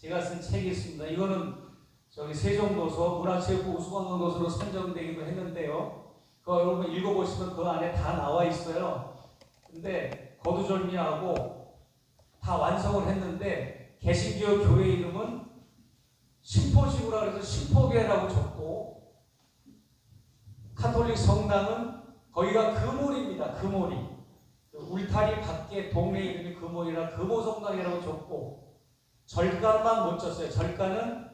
제가 쓴 책이 있습니다. 이거는 저기 세종도서 문화체육부 우수관광도서로 선정되기도 했는데요. 그거 여러분 읽어보시면 그 안에 다 나와 있어요. 근데 거두절미하고 다 완성을 했는데 개신교 교회 이름은 신포지구라 그래서 신포교회라고 적고, 카톨릭 성당은 거기가 금오리입니다. 금오리. 울타리 밖에 동네 이름이 금오리라 금오성당이라고 적고, 절간만 못 줬어요. 절간은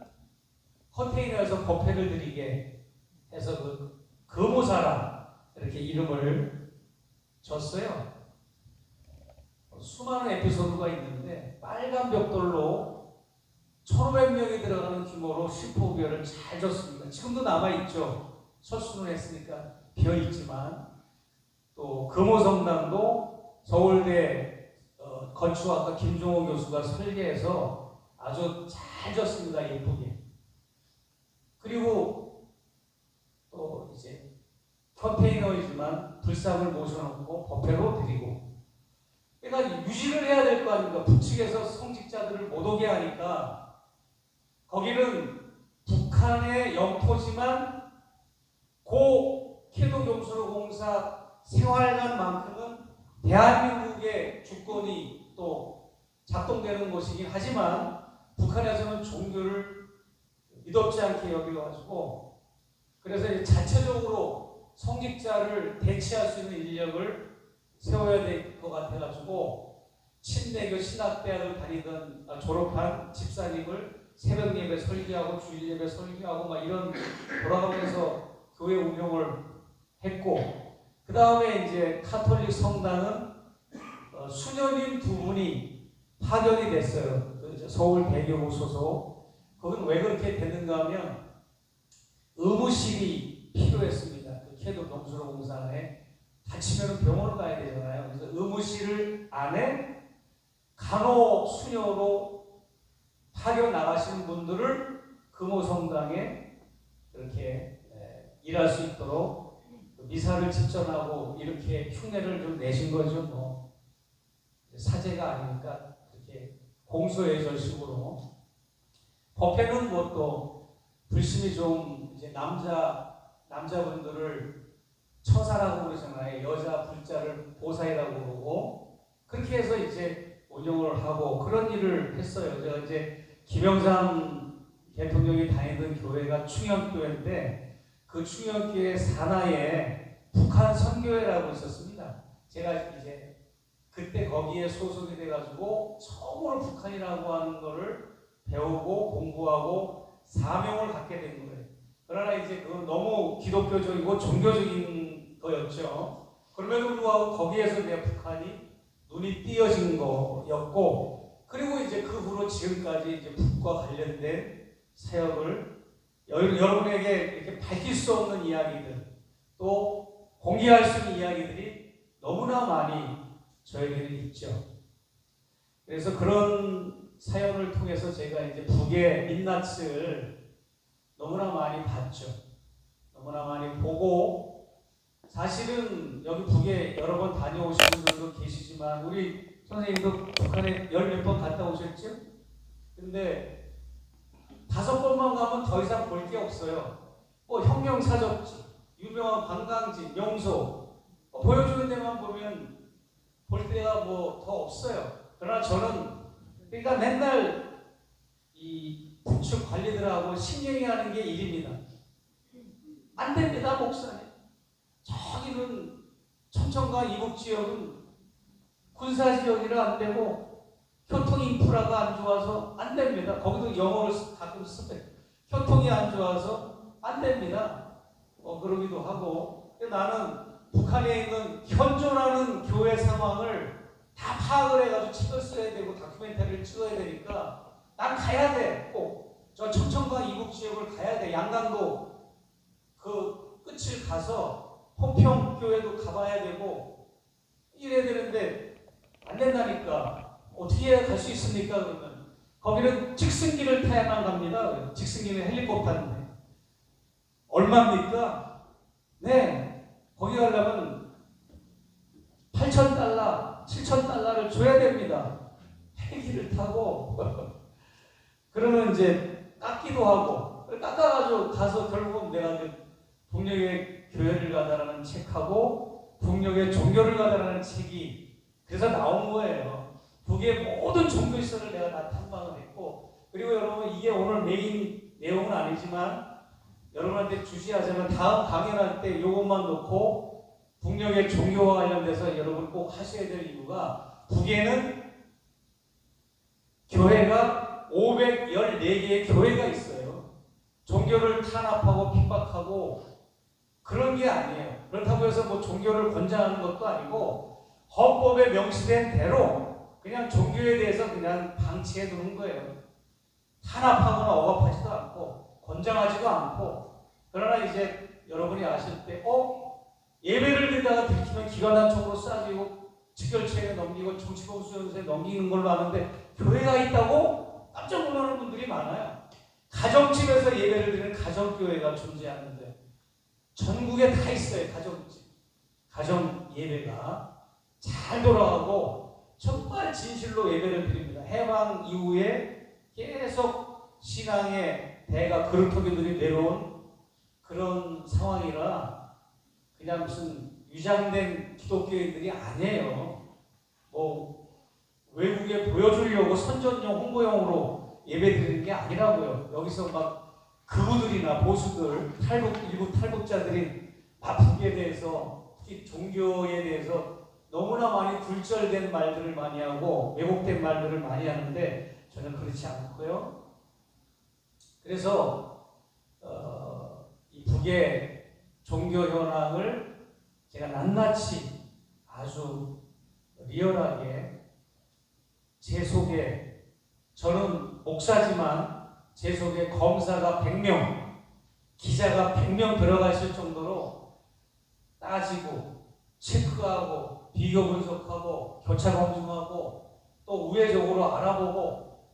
컨테이너에서 법회를 드리게 해서 그 금오사람 이렇게 이름을 줬어요. 수많은 에피소드가 있는데 빨간 벽돌로 1,500명이 들어가는 규모로 신포교회를 잘 줬습니다. 지금도 남아있죠. 철수는 했으니까 비어있지만. 또 금오성당도 서울대 건축학과 김종호 교수가 설계해서 아주 잘 졌습니다. 예쁘게. 그리고 또 이제 컨테이너이지만 불상을 모셔놓고 법회로 드리고, 그러니까 유지를 해야 될 거 아닙니까? 북측에서 성직자들을 못 오게 하니까 거기는 북한의 영토지만 고 캐도경수로공사 생활관만큼은 대한민국의 주권이 또 작동되는 곳이긴 하지만 북한에서는 종교를 믿었지 않게 여겨가지고, 그래서 자체적으로 성직자를 대체할 수 있는 인력을 세워야 될 것 같아가지고 친대교 신학대학을 다니던 졸업한 집사님을 새벽 예배 설교하고 주일 예배 설교하고 막 이런 돌아가면서 교회 운영을 했고, 그 다음에 이제 카톨릭 성당은 수녀님 두 분이 파견이 됐어요. 서울 대교구 소속. 거기는 왜 그렇게 됐는가 하면 의무실이 필요했습니다. 그 캐도 경수로공사 안에 다치면 병원을 가야 되잖아요. 그래서 의무실 안에 간호 수녀로 파견 나가시는 분들을 금오성당에 이렇게 일할 수 있도록 미사를 집전하고 이렇게 흉내를 좀 내신 거죠. 뭐 사제가 아니니까 그렇게 공소의 절식으로. 법회는 뭐 또 불심이 좀 이제 남자분들을 처사라고 그러잖아요. 여자 불자를 보살이라고 그러고, 그렇게 해서 이제 운영을 하고 그런 일을 했어요. 제가 이제 김영삼 대통령이 다니던 교회가 충영교회인데 그 충영교회 산하에 북한 선교회라고 있었습니다. 제가 이제 그때 거기에 소속이 돼가지고 처음으로 북한이라고 하는 거를 배우고 공부하고 사명을 갖게 된 거예요. 그러나 이제 그건 너무 기독교적이고 종교적인 거였죠. 그럼에도 불구하고 거기에서 내 북한이 눈이 띄어진 거였고, 그리고 이제 그 후로 지금까지 이제 북과 관련된 사역을 여러분에게 이렇게 밝힐 수 없는 이야기들, 또 공개할 수 있는 이야기들이 너무나 많이 저에게는 있죠. 그래서 그런 사연을 통해서 제가 이제 북의 민낯을 너무나 많이 봤죠. 너무나 많이 보고, 사실은 여기 북에 여러 번 다녀오신 분들도 계시지만 우리 선생님도 북한에 10몇 번 갔다 오셨죠? 근데 5번만 가면 더 이상 볼 게 없어요. 뭐 혁명사적지, 유명한 관광지, 명소 보여주는 데만 보면 볼 데가 뭐 더 없어요. 그러나 저는 그러니까 맨날 이 북측 관리들하고 신경이 하는 게 일입니다. 안 됩니다, 목사님. 저기는 청천과 이북지역은 군사지역이라 안 되고 교통 인프라가 안 좋아서 안 됩니다. 거기도 영어를 가끔 쓰면 교통이 안 좋아서 안 됩니다. 그러기도 하고. 나는 북한에 있는 현존하는 교회 상황을 다 파악을 해가지고 책을 써야 되고 다큐멘터리를 찍어야 되니까 난 가야 돼. 꼭 저 청천과 이북지역을 가야 돼. 양강도 그 끝을 가서 홍평교회도 가봐야 되고 이래야 되는데 안 된다니까. 어떻게 해야 갈 수 있습니까? 그러면 거기는 직승기를 타야만 갑니다. 직승기는 헬리콥터인데 얼마입니까? 네, 거기 가려면 $8,000, $7,000를 줘야 됩니다. 헬기를 타고. 그런 그러면 이제 깎기도 하고 깎아가지고 가서 결국은 내가 이제 북녘의 교회를 가다라는 책하고 북녘의 종교를 가다라는 책이 그래서 나온 거예요. 북의 모든 종교시설을 내가 다 탐방을 했고, 그리고 여러분 이게 오늘 메인 내용은 아니지만 여러분한테 주시하자면 다음 강연할 때 이것만 놓고 북녘의 종교와 관련돼서 여러분 꼭 하셔야 될 이유가, 북에는 교회가 514개의 교회가 있어요. 종교를 탄압하고 핍박하고 그런 게 아니에요. 그렇다고 해서 뭐 종교를 권장하는 것도 아니고 헌법에 명시된 대로 그냥 종교에 대해서 그냥 방치해 두는 거예요. 탄압하거나 억압하지도 않고 권장하지도 않고. 그러나 이제 여러분이 아실 때 예배를 드리다가 들키면 기관단총으로 쏴지고 직결체에 넘기고 정치범수용소에 넘기는 걸로 아는데 교회가 있다고 깜짝 놀라는 분들이 많아요. 가정집에서 예배를 드리는 가정교회가 존재하는데 전국에 다 있어요. 가정집, 가정 예배가 잘 돌아가고 정말 진실로 예배를 드립니다. 해방 이후에 계속 신앙의 대가 그루터기들이 내려온 그런 상황이라 그냥 무슨 위장된 기독교인들이 아니에요. 뭐 외국에 보여주려고 선전용 홍보용으로 예배드리는 게 아니라고요. 여기서 막 극우들이나 보수들, 일부 탈북자들이 북에 대해서, 특히 종교에 대해서 너무나 많이 굴절된 말들을 많이 하고 왜곡된 말들을 많이 하는데 저는 그렇지 않고요. 그래서 이 북의 종교 현황을 제가 낱낱이 아주 리얼하게 제 속에, 저는 목사지만 제 속에 검사가 100명, 기자가 100명 들어가 있을 정도로 따지고 체크하고 비교 분석하고 교차 검증하고 또 우회적으로 알아보고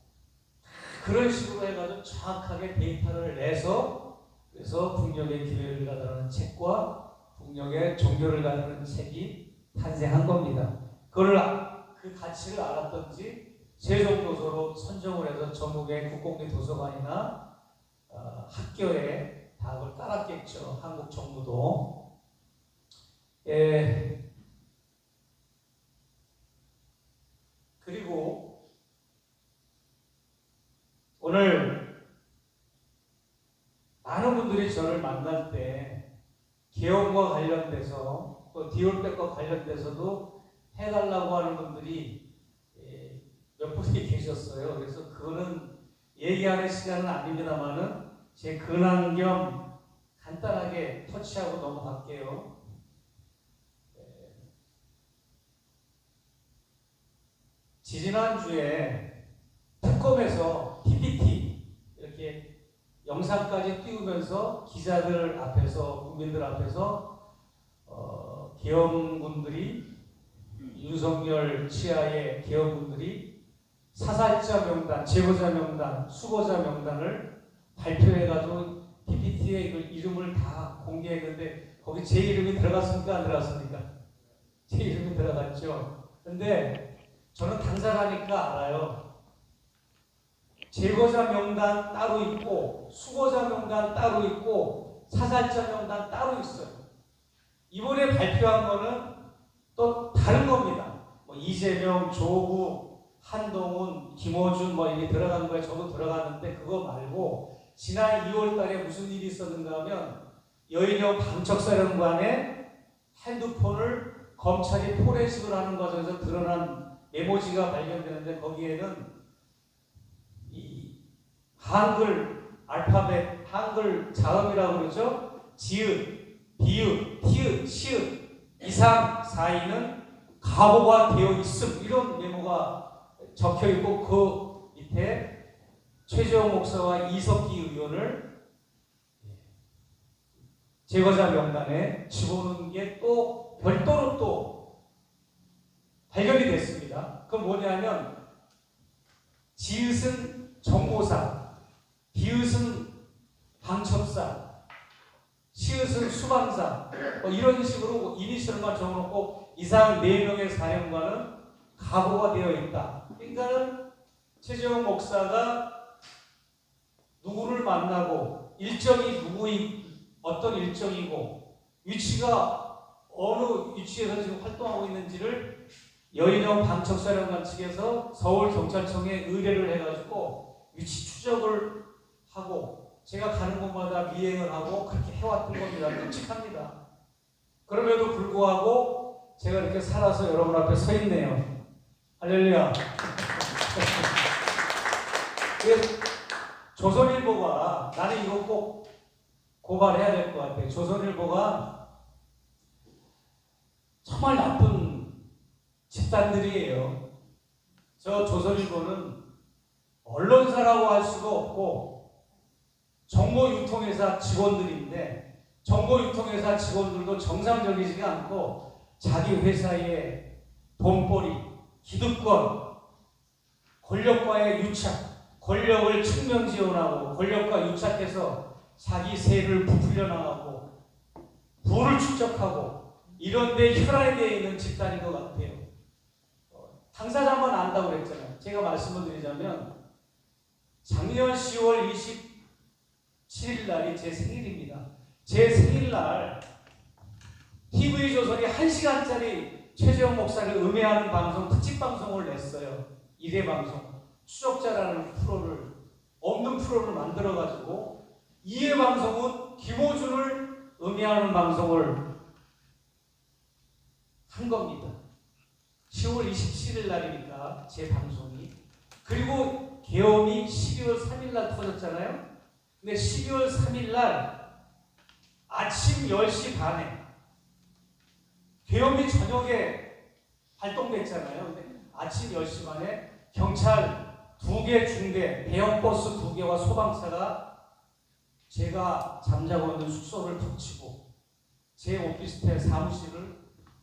그런 식으로 해가지고 정확하게 데이터를 내서, 그래서 북녘의 기회를 가다라는 책과 북녘의 종교를 가다라는 책이 탄생한 겁니다. 그 가치를 알았던지 세종도서로 선정을 해서 전국의 국공립 도서관이나 학교에 다 그걸 따랐겠죠. 한국 정부도. 그리고 오늘 많은 분들이 저를 만날 때 개헌과 관련돼서 또 디올백과 관련돼서도 해달라고 하는 분들이 몇 분이 계셨어요. 그래서 그거는 얘기하는 시간은 아닙니다만은 제 근황 겸 간단하게 터치하고 넘어갈게요. 지지난주에 특검에서 PPT 이렇게 영상까지 띄우면서 기자들 앞에서, 국민들 앞에서 계엄군들이, 윤석열 치하의 계엄군들이 사살자 명단, 제보자 명단, 수고자 명단을 발표해가지고 PPT에 이름을 다 공개했는데 거기 제 이름이 들어갔습니까? 안 들어갔습니까? 제 이름이 들어갔죠. 근데 저는 당사자니까 알아요. 제보자 명단 따로 있고 수고자 명단 따로 있고 사살자 명단 따로 있어요. 이번에 발표한 거는 또 다른 겁니다. 뭐 이재명, 조국, 한동훈, 김어준 뭐 이게 들어간 거에 저도 들어갔는데 그거 말고 지난 2월 달에 무슨 일이 있었는가 하면 여인형 방척사령관의 핸드폰을 검찰이 포렌식을 하는 과정에서 드러난 메모지가 발견되는데 거기에는 이 한글 알파벳, 한글 자음이라고 그러죠. 지읒, 비읒, 티읒, 시읒 이상 사이는 가호가 되어 있음, 이런 메모가 적혀 있고 그 밑에 최재형 목사와 이석기 의원을 제거자 명단에 집어넣은 게 또 별도로 또 발견이 됐습니다. 그건 뭐냐면 지읒은 정보사, 비읒은 방첩사, 시읒은 수방사, 뭐 이런 식으로 이니셜만 적어놓고 이상 4명의 사령관은 각오가 되어 있다. 그러니까는 최재형 목사가 누구를 만나고 일정이 어떤 일정이고 위치가 어느 위치에서 지금 활동하고 있는지를 여인영 방첩사령관 측에서 서울경찰청에 의뢰를 해가지고 위치 추적을 하고 제가 가는 곳마다 미행을 하고 그렇게 해왔던 겁니다. 끔찍합니다. 그럼에도 불구하고 제가 이렇게 살아서 여러분 앞에 서 있네요. 할렐루야. 조선일보가, 나는 이거 꼭 고발해야 될 것 같아요. 조선일보가 정말 나쁜 집단들이에요. 저 조선일보는 언론사라고 할 수가 없고 정보유통회사 직원들인데, 정보유통회사 직원들도 정상적이지가 않고 자기 회사의 돈벌이, 기득권, 권력과의 유착, 권력을 측면지원하고 권력과 유착해서 자기 세를 부풀려 나가고 부를 축적하고 이런 데 혈안이 되어 있는 집단인 것 같아요. 당사자만 안다고 그랬잖아요. 제가 말씀을 드리자면 작년 10월 27일 날이 제 생일입니다. 제 생일날 TV조선이 1시간짜리 최재형 목사를 음해하는 방송, 특집방송을 냈어요. 1회 방송. 추적자라는 프로를, 없는 프로를 만들어가지고 2회 방송은 김호준을 음해하는 방송을 한 겁니다. 10월 27일 날이니까 제 방송이. 그리고 계엄이 12월 3일 날 터졌잖아요. 근데 12월 3일 날 아침 10시 반에 계엄이 저녁에 발동됐잖아요. 근데 아침 10시 반에 경찰 2개 중대, 대형버스 2개와 소방차가 제가 잠자고 있는 숙소를 덮치고 제 오피스텔 사무실을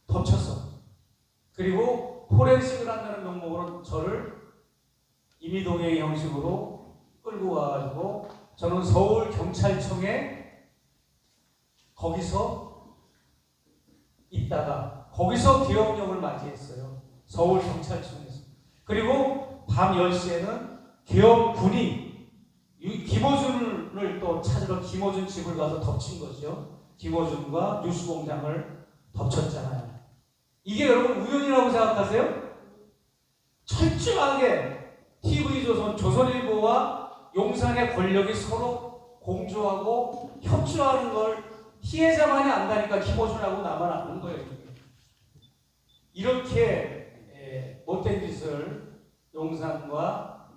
덮쳤어. 그리고 포렌식을 한다는 명목으로 저를 임의동행 형식으로 끌고 와가지고 저는 서울경찰청에 거기서 있다가 거기서 계엄령을 맞이했어요. 서울경찰청에서. 그리고 밤 10시에는 계엄군이 김어준을 또 찾으러 김어준 집을 가서 덮친 거죠. 김어준과 뉴스공장을 덮쳤잖아요. 이게 여러분 우연이라고 생각하세요? 철저하게 TV조선, 조선일보와 용산의 권력이 서로 공조하고 협조하는 걸 피해자만이 안다니까 김어준하고 나만 아는 거예요. 이렇게 못된 짓을 용산과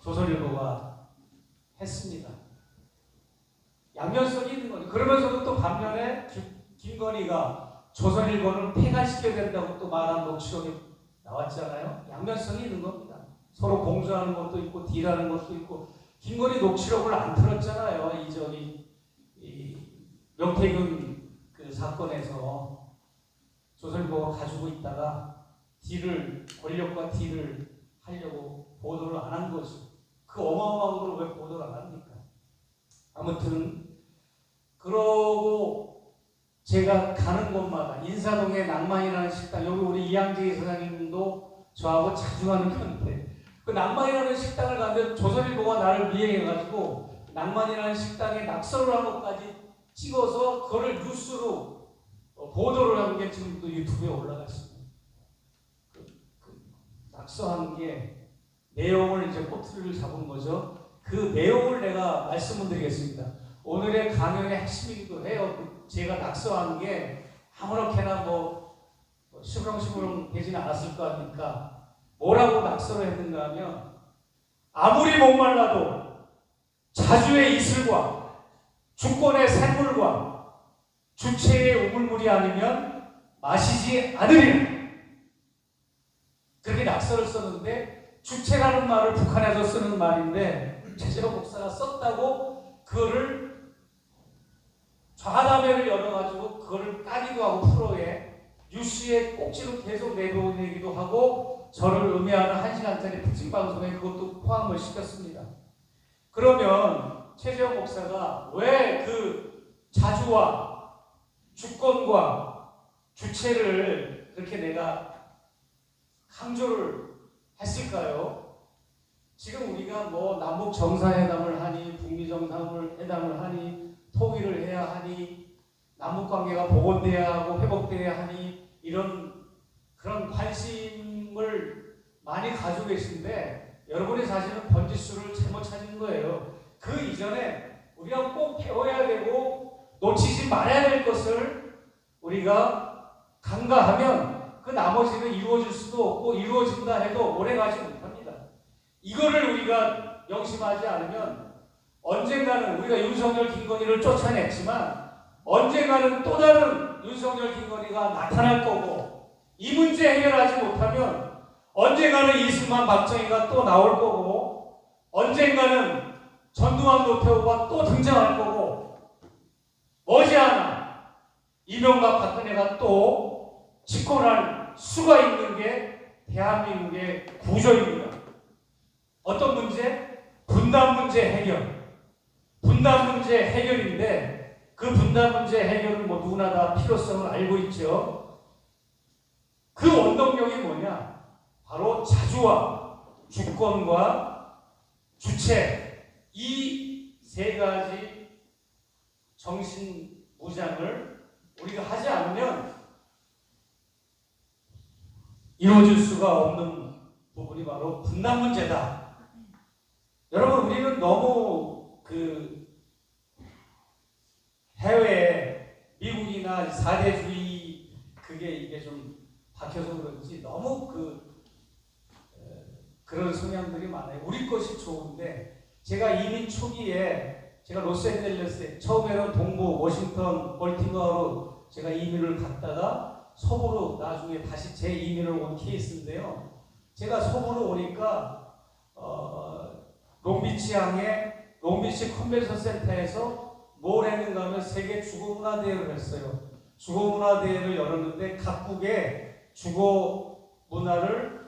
조선일보가 했습니다. 양면성이 있는 거죠. 그러면서도 또 반면에 김건희가 조선일보는 폐간시켜야 된다고 또 말한 녹취록이 나왔잖아요. 양면성이 있는 겁니다. 서로 공조하는 것도 있고 딜하는 것도 있고. 김건희 녹취록을 안 틀었잖아요. 이 명태균 그 사건에서 조선일보가 가지고 있다가 권력과 딜을 하려고 보도를 안 한 거죠. 그 어마어마한 걸 왜 보도를 안 합니까? 아무튼 그러고 제가 가는 곳마다 인사동의 낭만이라는 식당, 여기 우리 이양재 사장님도 저하고 자주 가는 편인데 그 낭만이라는 식당을 가면 조선일보가 나를 미행해가지고 낭만이라는 식당에 낙서를 한 것까지 찍어서 그걸 뉴스로 보도를 한 게 지금 또 유튜브에 올라가 있습니다. 낙서한 게 내용을 이제 꼬투리를 잡은 거죠. 그 내용을 내가 말씀을 드리겠습니다. 오늘의 강연의 핵심이기도 해요. 제가 낙서한 게 아무렇게나 시무렁시무렁 되지는 않았을 거 아닙니까? 뭐라고 낙서를 했는가 하면 아무리 목말라도 자주의 이슬과 주권의 샘물과 주체의 우물물이 아니면 마시지 않으리라. 그렇게 낙서를 썼는데 주체라는 말을 북한에서 쓰는 말인데 최재형 목사가 썼다고 그거를 좌담회를 열어가지고 그거를 까기도 하고 프로에 뉴스에 꼭지로 계속 내보내기도 하고 저를 음해하는 1시간짜리 특집방송에 그것도 포함을 시켰습니다. 그러면 최재형 목사가 왜 그 자주와 주권과 주체를 그렇게 내가 강조를 했을까요? 지금 우리가 남북 정상회담을 하니 북미 정상회담을 하니 통일을 해야 하니 남북 관계가 복원돼야 하고 회복돼야 하니 이런 그런 관심을 많이 가지고 계신데 여러분이 사실은 번지수를 잘못 찾은 거예요. 그 이전에 우리가 꼭 배워야 되고 놓치지 말아야 될 것을 우리가 간과하면 그 나머지는 이루어질 수도 없고 이루어진다 해도 오래가지 못합니다. 이거를 우리가 명심하지 않으면 언젠가는 우리가 윤석열, 김건희를 쫓아냈지만 언젠가는 또 다른 윤석열, 김건희가 나타날 거고 이 문제 해결하지 못하면 언젠가는 이승만, 박정희가 또 나올 거고 언젠가는 전두환, 노태우가 또 등장할 거고 머지않아 이명박, 박근혜가 또 집권할 수가 있는 게 대한민국의 구조입니다. 어떤 문제? 분단 문제 해결. 분단 문제 해결인데 그 분단 문제 해결은 뭐 누구나 다 필요성을 알고 있죠. 그 원동력이 뭐냐? 바로 자주와 주권과 주체 이 세 가지 정신 무장을 우리가 하지 않으면 이루어질 수가 없는 부분이 바로 분단 문제다. 여러분 우리는 너무 그 해외 미국이나 4대주의 그게 이게 좀 박혀서 그런지 너무 그런 성향들이 많아요. 우리 것이 좋은데 제가 이민 초기에 제가 로스앤젤레스에 처음에는 동부 워싱턴 벌티모어로 제가 이민을 갔다가 서부로 나중에 다시 재이민을 온 케이스인데요. 제가 서부로 오니까 롱비치항에 롱비치 컨벤션 센터에서 뭘 했는가 하면 세계 주거문화대회를 했어요. 주거문화대회를 열었는데 각국의 주거문화를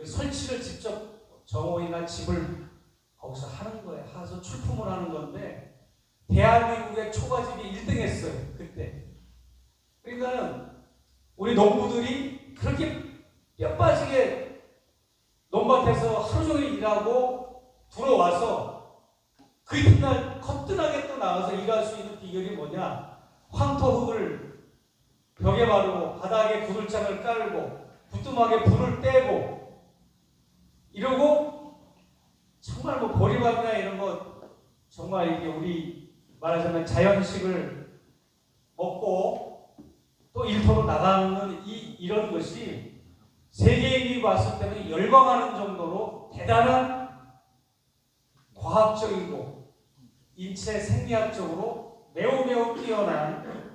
설치를 직접 정원이나 집을 거기서 하는 거예요. 하서 출품을 하는 건데 대한민국의 초가집이 1등 했어요. 그때. 그러니까는 우리 농부들이 그렇게 뼈 빠지게 논밭에서 하루 종일 일하고 들어와서 그 이튿날 거뜬하게 또 나와서 일할 수 있는 비결이 뭐냐? 황토흙을 벽에 바르고 바닥에 구들장을 깔고 부뚜막에 불을 떼고 이러고 정말 뭐 보리밥이나 이런 거 정말 이게 우리 말하자면 자연식을 먹고 또 일터로 나가는 이런 것이 세계인이 봤을 때는 열광하는 정도로 대단한 과학적이고 인체 생리학적으로 매우 뛰어난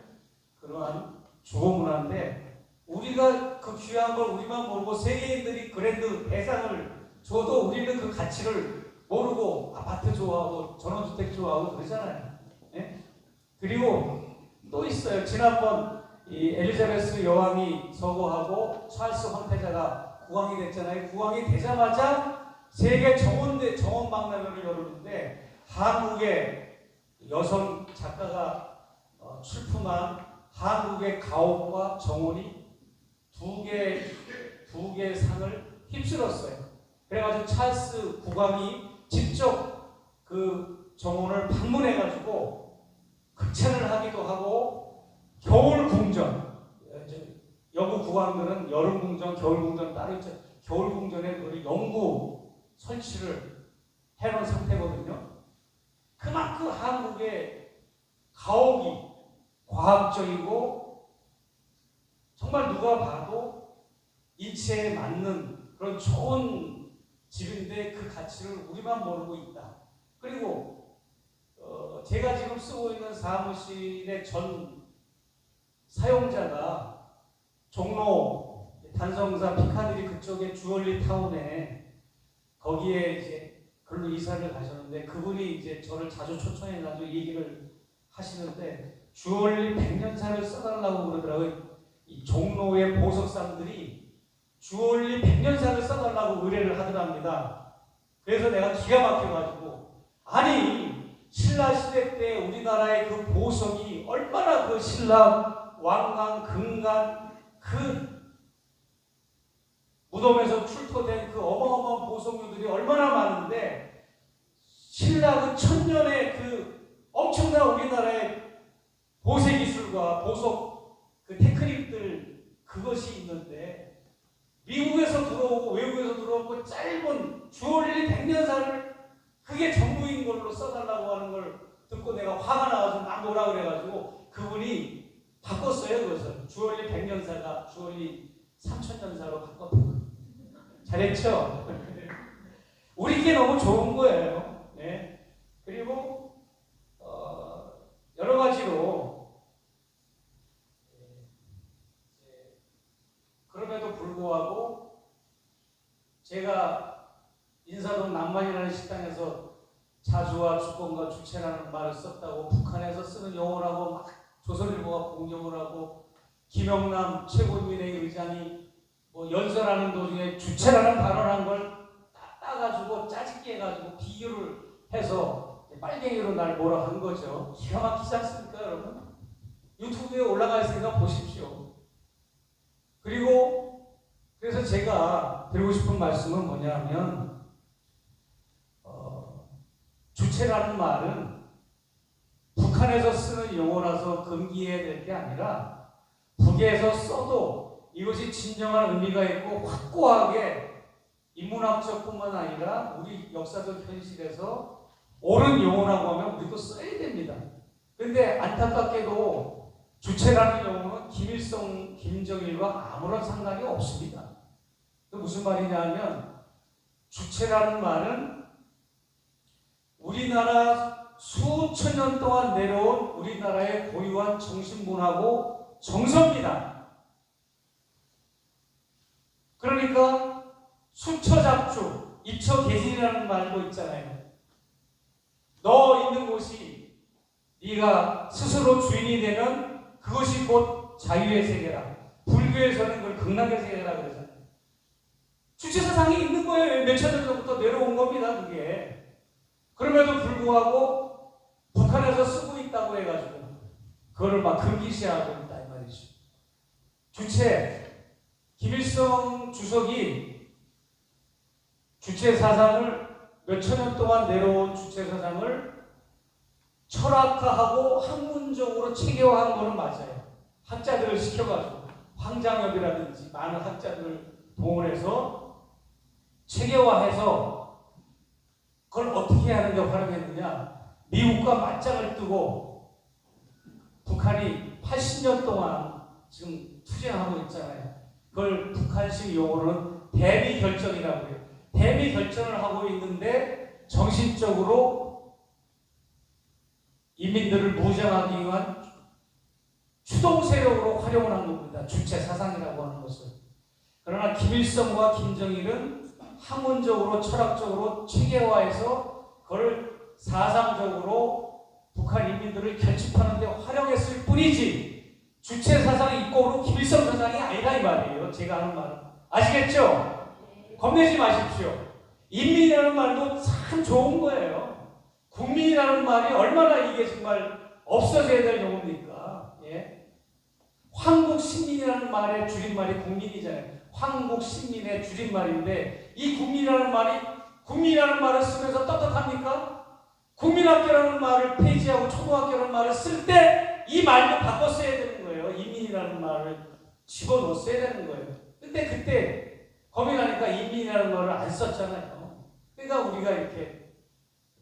그러한 주거문화인데 우리가 그 귀한 걸 우리만 모르고 세계인들이 그랜드 대상을 줘도 우리는 그 가치를 모르고 아파트 좋아하고 전원주택 좋아하고 그러잖아요. 예? 그리고 또 있어요. 지난번 이 엘리자베스 여왕이 서거하고 찰스 황태자가 국왕이 됐잖아요. 국왕이 되자마자 세계 정원 박람회를 열었는데 한국의 여성 작가가 출품한 한국의 가옥과 정원이 두 개 상을 휩쓸었어요. 그래가지고 찰스 국왕이 직접 그 정원을 방문해가지고 극찬을 하기도 하고 겨울 궁전, 여부 국왕들은 여름 궁전, 겨울 궁전 따로 있죠. 겨울 궁전에 우리 연구 설치를 해놓은 상태거든요. 그만큼 한국의 가옥이 과학적이고 정말 누가 봐도 인체에 맞는 그런 좋은 집인데 그 가치를 우리만 모르고 있다. 그리고 제가 지금 쓰고 있는 사무실의 전 사용자가 종로 단성사 피카디리 그쪽에 주얼리 타운에 거기에 이제 글로 이사를 가셨는데 그분이 이제 저를 자주 초청해가지고 얘기를 하시는데 주얼리 100년사를 써달라고 그러더라고요. 이 종로의 보석상들이 주얼리 100년사를 써달라고 의뢰를 하더랍니다. 그래서 내가 기가 막혀가지고 아니 신라 시대 때 우리나라의 그 보석이 얼마나 그 신라 왕관, 금관 그 무덤에서 출토된 그 어마어마한 보석류들이 얼마나 많은데 한 1000년의 그 엄청난 우리나라의 보세 기술과 보석 그 테크닉들 그것이 있는데 미국에서 들어오고 외국에서 들어오고 짧은 주얼리 100년사를 그게 전부인 걸로 써달라고 하는 걸 듣고 내가 화가 나가지고 막 뭐라 그래가지고 그분이 바꿨어요. 그것을 주얼리 100년사가 주얼리 3000년사로 바꿨다. 잘했죠? 우리께 너무 좋은 거예요. 네. 그리고 여러 가지로 그럼에도 불구하고 제가 인사동 낭만이라는 식당에서 자주와 주권과 주체라는 말을 썼다고 북한에서 쓰는 용어라고 막 조선일보가 공격을 하고 김영남 최고인민회의 의장이 뭐 연설하는 도중에 주체라는 발언한 걸 따가지고 짜집게 해가지고 비교를 해서 빨갱이로 날 뭐라 한 거죠. 기가 막히지 않습니까, 여러분? 유튜브에 올라가 있으니까 보십시오. 그리고 그래서 제가 드리고 싶은 말씀은 뭐냐면 주체라는 말은 북한에서 쓰는 용어라서 금기해야 될 게 아니라 북에서 써도 이것이 진정한 의미가 있고 확고하게 인문학적뿐만 아니라 우리 역사적 현실에서 옳은 용어라고 하면 우리도 써야 됩니다. 그런데 안타깝게도 주체라는 용어는 김일성, 김정일과 아무런 상관이 없습니다. 그 무슨 말이냐 하면 주체라는 말은 우리나라 수천 년 동안 내려온 우리나라의 고유한 정신문화고 정서입니다. 그러니까 수처잡주, 입처계진이라는 말도 있잖아요. 너 있는 곳이 네가 스스로 주인이 되면 그것이 곧 자유의 세계라. 불교에서는 그걸 극락의 세계라 그러잖아요. 주체사상이 있는 거예요. 몇천 년 전부터 내려온 겁니다. 그게. 그럼에도 불구하고 북한에서 쓰고 있다고 해가지고 그거를 막 금기시하고 있다 이 말이죠. 주체, 김일성 주석이 주체 사상을 몇천 년 동안 내려온 주체 사상을 철학화하고 학문적으로 체계화한 거는 맞아요. 학자들을 시켜가지고 황장엽이라든지 많은 학자들을 동원해서 체계화해서 그걸 어떻게 하는데 활용했느냐? 미국과 맞짱을 뜨고 북한이 80년 동안 지금 투쟁하고 있잖아요. 그걸 북한식 용어로는 대미결전이라고 해요. 대미결전을 하고 있는데 정신적으로 인민들을 무장하기 위한 추동 세력으로 활용을 한 겁니다. 주체 사상이라고 하는 것을. 그러나 김일성과 김정일은 학문적으로 철학적으로 체계화해서 그걸 사상적으로 북한 인민들을 결집하는 데 활용했을 뿐이지 주체 사상이 이꼬로 김일성 사상이 아니라 이 말이에요. 제가 하는 말은. 아시겠죠? 겁내지 마십시오. 인민이라는 말도 참 좋은 거예요. 국민이라는 말이 얼마나 이게 정말 없어져야 될 용어입니까? 예? 황국신민이라는 말의 줄임말이 국민이잖아요. 황국신민의 줄임말인데 이 국민이라는 말을 쓰면서 떳떳합니까? 국민학교라는 말을 폐지하고 초등학교라는 말을 쓸 때 이 말도 바꿔 써야 되는 거예요. 인민이라는 말을 집어넣어 써야 되는 거예요. 근데 그때 겁이 나니까 인민이라는 말을 안 썼잖아요. 그러니까 우리가 이렇게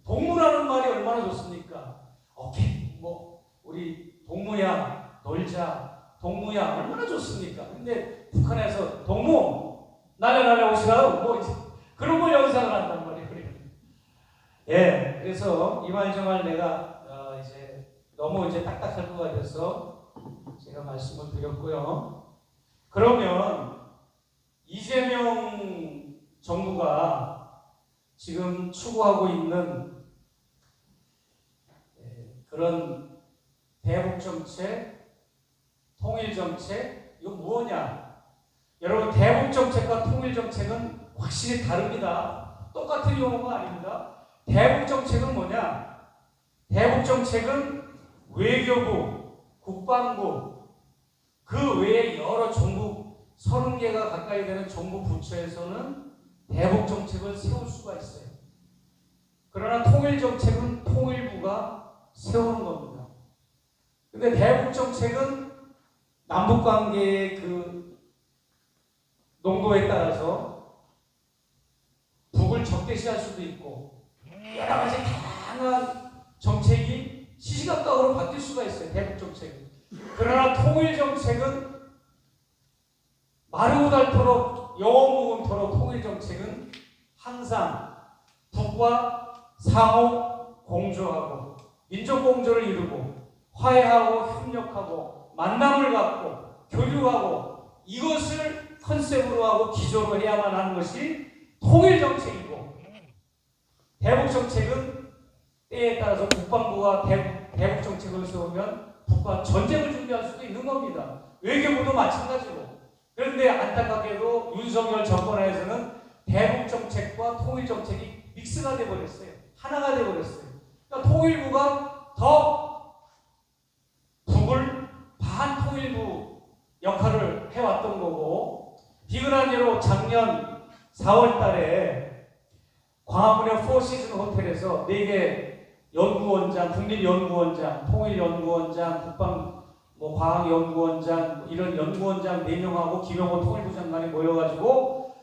동무라는 말이 얼마나 좋습니까? 오케이, 뭐 우리 동무야 놀자, 동무야 얼마나 좋습니까? 근데 북한에서 동무 날려 오시라고 뭐 그런 걸 연상을 한단 말이에요. 예, 그래서 이 말 정말 내가 이제 너무 이제 딱딱할 것 같아서 제가 말씀을 드렸고요. 그러면 이재명 정부가 지금 추구하고 있는 그런 대북 정책, 통일 정책, 이거 뭐냐? 여러분, 대북 정책과 통일 정책은 확실히 다릅니다. 똑같은 용어가 아닙니다. 대북 정책은 뭐냐? 대북 정책은 외교부, 국방부, 그 외에 여러 정부 30개가 가까이 되는 정부 부처에서는 대북 정책을 세울 수가 있어요. 그러나 통일 정책은 대북 정책은 남북 관계의 그 농도에 따라서 북을 적대시할 수도 있고 여러 가지 다양한 정책이 시시각각으로 바뀔 수가 있어요. 대북 정책은. 그러나 통일 정책은 마르고 닳도록 영원무궁토록 통일 정책은 항상 북과 상호 공조하고 민족 공조를 이루고 화해하고 협력하고 만남을 갖고 교류하고 이것을 컨셉으로 하고 기조로 해야만 하는 것이 통일 정책이고, 대북 정책은 때에 따라서 국방부가 대북 정책을 세우면 북과 전쟁을 준비할 수도 있는 겁니다. 외교부도 마찬가지고. 그런데 안타깝게도 윤석열 정권에서는 대북 정책과 통일 정책이 믹스가 돼버렸어요. 하나가 돼버렸어요. 그러니까 통일부가 더 북을 반통일부 역할을 해왔던 거고, 비근한 예로 작년 4월 달에 광화문의 포시즌 호텔에서 4개 연구원장, 국립연구원장, 통일연구원장, 과학연구원장, 이런 연구원장 4명하고 김영호 통일부 장관이 모여가지고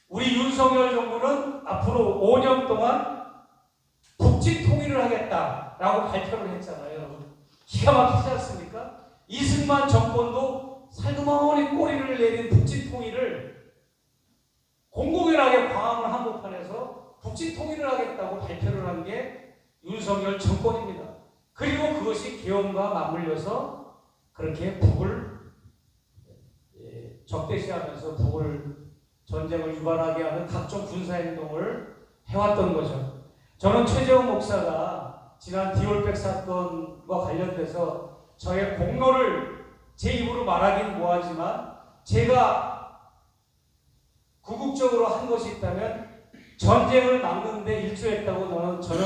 우리 윤석열 정부는 앞으로 5년 동안 북짓 통일을 하겠다라고 발표를 했잖아요. 기가 막히지 않습니까? 이승만 정권도 살그머니 꼬리를 내린 북짓 통일을 공공연하게 광화문 한복판에서 북짓 통일을 하겠다고 발표를 한 게 윤석열 정권입니다. 그리고 그것이 계엄과 맞물려서 그렇게 북을 적대시하면서 북을 전쟁을 유발하게 하는 각종 군사행동을 해왔던 거죠. 저는 최재형 목사가 지난 디올백 사건과 관련돼서 저의 공로를 제 입으로 말하긴 뭐하지만 제가 궁극적으로 한 것이 있다면 전쟁을 막는데 일조했다고 저는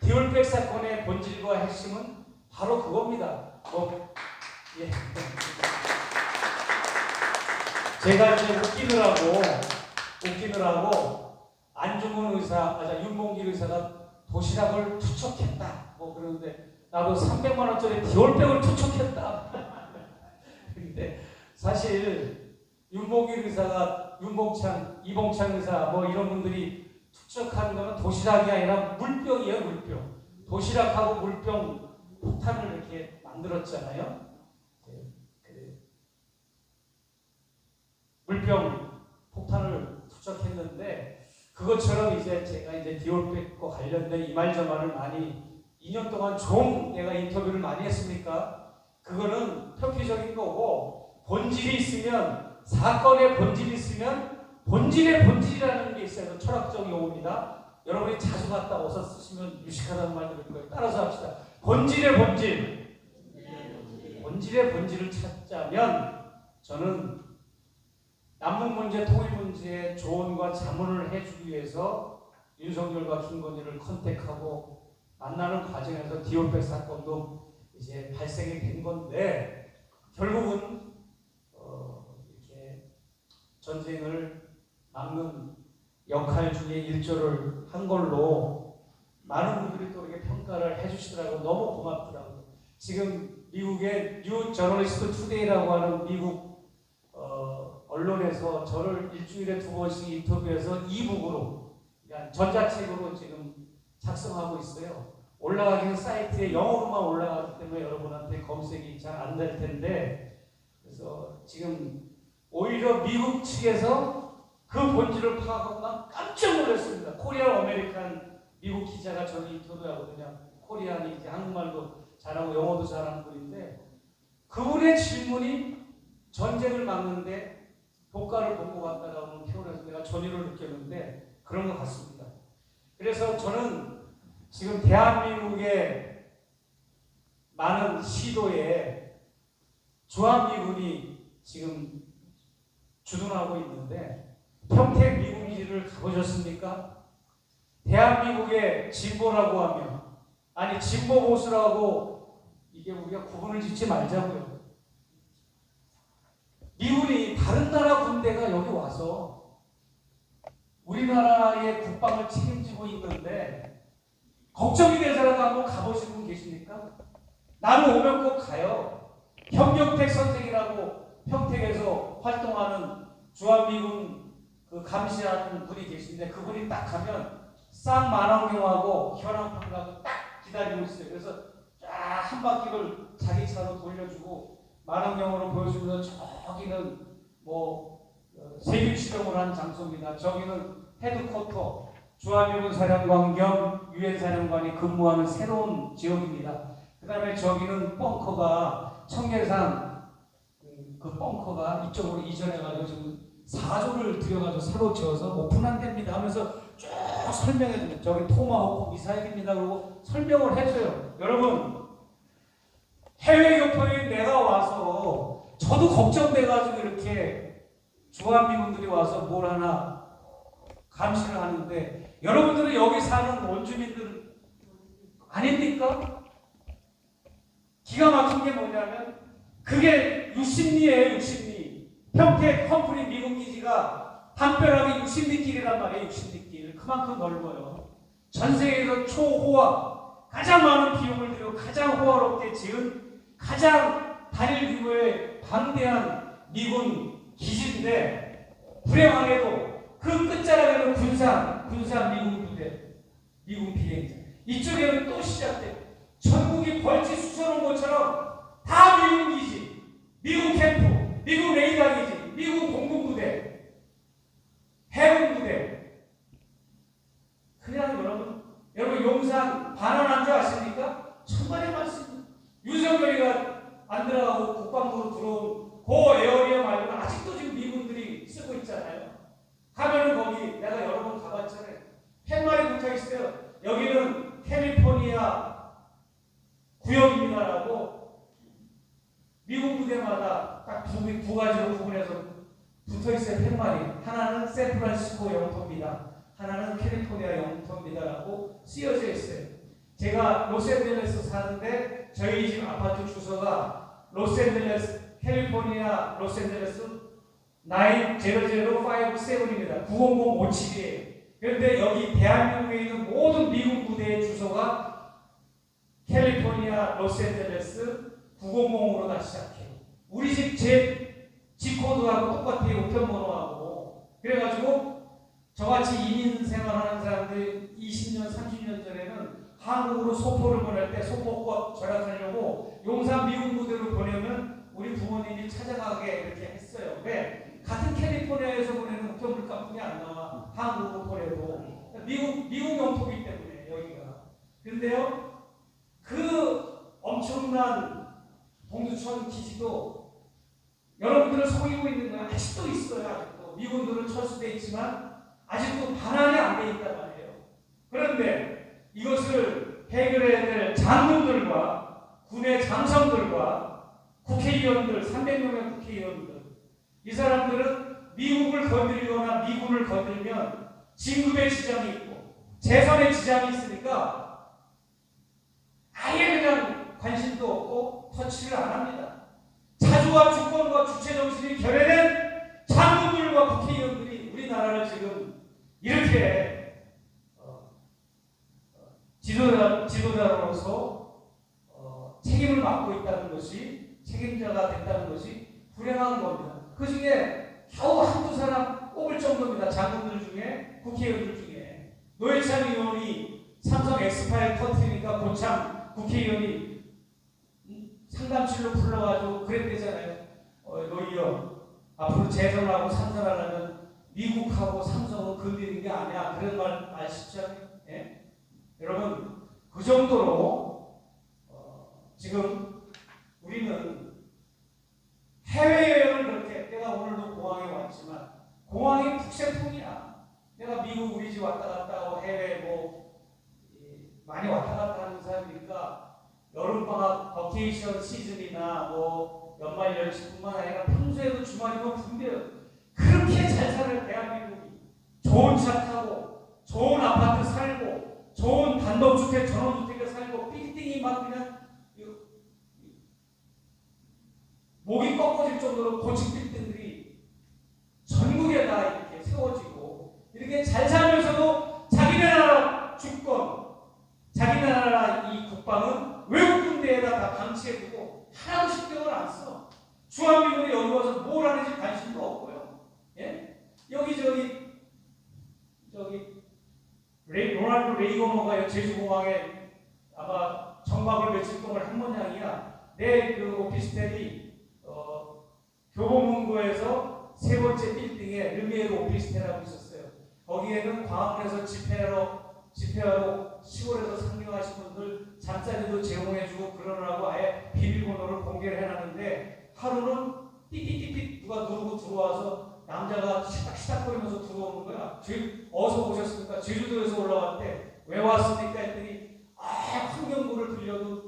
디올백 사건의 본질과 핵심은 바로 그겁니다. 예. 제가 이제 웃기느라고 안중근 의사, 윤봉길 의사가 도시락을 투척했다. 그러는데 나도 300만 원짜리 디올백을 투척했다. 근데 사실 윤봉길 의사가 이봉창 의사 이런 분들이 투척한 거는 도시락이 아니라 물병이에요, 물병. 도시락하고 물병 폭탄을 이렇게 만들었잖아요. 물병 폭탄을 투척했는데 그것처럼 이제 제가 디올백과 관련된 이말저말을 많이 2년 동안 좀 내가 인터뷰를 많이 했습니까? 그거는 표피적인 거고, 본질이 있으면, 사건의 본질이 있으면 본질의 본질이라는 게 있어요. 철학적 용어입니다. 여러분이 자주 갔다 어서 쓰시면 유식하다는 말 들을 거예요. 따라서 합시다. 본질의 본질. 본질의 본질을 찾자면 저는 남북 문제, 통일 문제의 조언과 자문을 해주기 위해서 윤석열과 김건희를 컨택하고 만나는 과정에서 디올백 사건도 이제 발생이 된 건데, 결국은 이렇게 전쟁을 막는 역할 중에 일조를 한 걸로 많은 분들이 또 이렇게 평가를 해주시더라고요. 너무 고맙더라고요. 지금 미국의 뉴 저널리스트 투데이라고 하는 미국 언론에서 저를 일주일에 2번씩 인터뷰해서 이북으로, 그러니까 전자책으로 지금 작성하고 있어요. 올라가기는 사이트에 영어로만 올라가기 때문에 여러분한테 검색이 잘 안 될 텐데, 그래서 지금 오히려 미국 측에서 그 본질을 파악하고 난 깜짝 놀랐습니다. 코리안 아메리칸 미국 기자가 저를 인터뷰하거든요. 코리안이 이제 한국말도 잘하고 영어도 잘하는 분인데, 그분의 질문이 전쟁을 막는데 효과를 본 것 같다라는 표현에서 내가 전율을 느꼈는데 그런 것 같습니다. 그래서 저는 지금 대한민국의 많은 시도에 주한미군이 지금 주둔하고 있는데, 평택 미군기지를 가보셨습니까? 대한민국의 진보라고 하면, 아니 진보 보수라고 이게 우리가 구분을 짓지 말자고요. 미군이 다른 나라 군대가 여기 와서 우리나라의 국방을 책임지고 있는데 걱정이 된 사람 한번 가보신 분 계십니까? 나는 오면 꼭 가요. 현경택 선생이라고 평택에서 활동하는 주한미군 그 감시하는 분이 계신데 그분이 딱 가면 쌍 만원경하고 현황판하고 딱 기다리고 있어요. 그래서 쫙 한 바퀴를 자기 차로 돌려주고 만원경으로 보여주면서 저기는 뭐 세균치료를 한 장소입니다. 저기는 헤드쿼터 주한미군 사령관 겸 유엔 사령관이 근무하는 새로운 지역입니다. 그 다음에 저기는 벙커가 청계산 그 벙커가 이쪽으로 이전해가지고 지금 4조를 들여가지고 새로 지어서 오픈한답니다 하면서 쭉 설명해줍니다. 저기 토마호크 미사일입니다. 그러고 설명을 해줘요. 여러분 해외 교포인 내가 와서 저도 걱정돼가지고 이렇게 주한미군들이 와서 뭘 하나 감시를 하는데 여러분들은 여기 사는 원주민들 아닙니까? 기가 막힌 게 뭐냐면 그게 60리예요. 60리. 평택 험프리 미군 기지가 담벼락이 60리 길이란 말이에요. 60리 길. 그만큼 넓어요. 전 세계에서 초호화 가장 많은 비용을 들여 가장 호화롭게 지은 가장 단일 규모의 방대한 미군 기지인데 불행하게도 그 끝자락에는 군산 미군 부대, 미군 비행자. 이쪽에는 또 시작돼요. 전국이 벌집 쑤셔놓은 것처럼 다 미군 기지, 미군 캠프, 미군 레이더 기지, 미군 공군부대, 해군부대. 그냥 여러분 용산 반환한 줄 아십니까? 천만의 말씀. 윤석열이가 안 들어가고 국방부로 들어온 그 에어리어 말고는 아직도 지금 미군들이 쓰고 있잖아요. 가면은 거기 내가 여러 번 가봤잖아요. 팻말이 붙어 있어요. 여기는 캘리포니아 구역입니다라고 미군 부대마다 딱 두 가지로 구분해서 붙어 있어요. 팻말이. 하나는 샌프란시스코 영토입니다. 하나는 캘리포니아 영토입니다라고 쓰여져 있어요. 제가 로스앤젤레스 사는데 저희 집 아파트 주소가 로스앤젤레스 캘리포니아 로스앤젤레스 90057입니다. 90057이에요. 그런데 여기 대한민국에 있는 모든 미군 부대의 주소가 캘리포니아 로스앤젤레스 900으로 다 시작해요. 우리 제 집코드하고 똑같아요. 우편번호하고. 그래가지고 저같이 이민 생활하는 사람들 20년 30년 전에는 한국으로 소포를 보낼 때 소포과 절약하려고 용산 미군 부대로 보내면 우리 부모님이 찾아가게 이렇게 했어요. 왜? 같은 캘리포니아에서 보내는 우편물값뿐이 안 나와. 한국으로 보내도 미국 영토이기 때문에 여기가. 그런데요, 그 엄청난 동두천 기지도 여러분들을 속이고 있는 거야. 아직도 있어요. 아직도 미군들은 철수돼 있지만 아직도 반환이 안 돼 있단 말이에요. 그런데 이것을 해결해야 될 장군들과 군의 장성들과 국회의원들, 300명의 국회의원들, 이 사람들은 미국을 건드리거나 미군을 건드리면 진급의 지장이 있고 재선의 지장이 있으니까 아예 그냥 관심도 없고 터치를 안 합니다. 자주와 주권과 주체정신이 결여된 장군들과 국회의원들이 우리나라를 지금 이렇게 지도자로서 책임을 맡고 있다는 것이, 책임자가 됐다는 것이 불행한 겁니다. 그 중에 겨우 한두 사람 꼽을 정도입니다. 장군들 중에, 국회의원들 중에. 노회찬 의원이 삼성 엑스파일 터트리니까 고참 국회의원이 상담실로 불러가지고 그랬대잖아요. 노의원, 앞으로 재선하고 상선하려면 미국하고 삼성은 건드리는 게 아니야. 그런 말 아시죠? 예? 여러분, 그 정도로 지금 우리는 해외여행을 그렇게, 내가 오늘도 공항에 왔지만 공항이 북새통이야. 내가 미국 우리 집 왔다 갔다 하고 해외 많이 왔다 갔다 하는 사람이니까 여름방학 버케이션 시즌이나 연말 연시뿐만 아니라 평소에도 주말이면 붐벼요. 그렇게 잘 사는 대한민국이 좋은 차 타고 좋은 아파트 살고 좋은 단독주택 전원주택에 살고 빌딩이 막 그냥 목이 꺾어질 정도로 고층 빌딩들이 전국에 다 이렇게 세워지고 이렇게 잘 살면서도 자기네 나라 주권, 자기네 나라 이 국방은 외국 군대에다 다 방치해두고 하나도 신경을 안 써. 주한미군이 여기 와서 뭘 하는지 관심도 없고요. 예? 여기 로널드 레이건호가 제주공항에 아마 정박을 며칠 동안 한 모양이야. 내 그 오피스텔이 교보문고에서 세 번째 빌딩에 르미에르 오피스텔이라고 있었어요. 거기에는 광화문에서 집회하러 시골에서 상경하신 분들 잠자리도 제공해주고 그러느라고 아예 비밀번호를 공개를 해놨는데 하루는 띠띠띠띠 누가 누르고 들어와서 남자가 시닥시닥거리면서 들어오는 거야. 어디서 오셨습니까? 제주도에서 올라왔대. 왜 왔습니까? 했더니 환경부를 들려도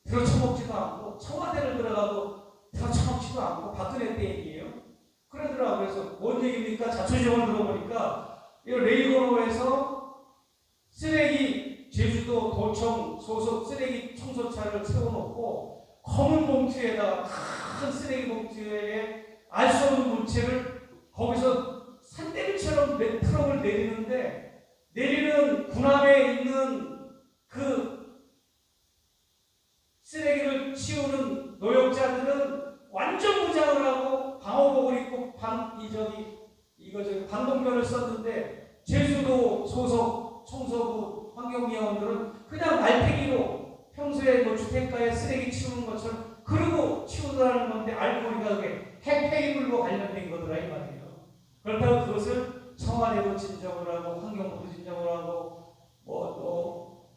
들어쳐먹지도 않고 청와대를 들어가도 들어쳐먹지도 않고 박근혜 때 얘기예요. 그러더라고요. 그래서 뭔 얘기입니까? 자초지종을 들어보니까 이 레이건호에서 쓰레기 제주도 도청 소속 쓰레기 청소차를 세워놓고 검은 봉투에다가 큰 쓰레기 봉투에 알 수 없는 물체를 거기서 산더미처럼 트럭을 내리는 군함에 있는 그 쓰레기를 치우는 노역자들은 완전 무장을 하고 방호복을 입고 방독면을 썼는데 제주도 소속 청소부 환경위원들은 그냥 날팽이로 평소에 뭐 주택가에 쓰레기 치우는 것처럼 그러고 치우더라는 건데 알고 보니까 그게 핵폐기물로 관련된 거더라 이 말이에요. 그렇다고 그것을 청와대도 진정을 하고 환경부도 진정을 하고 또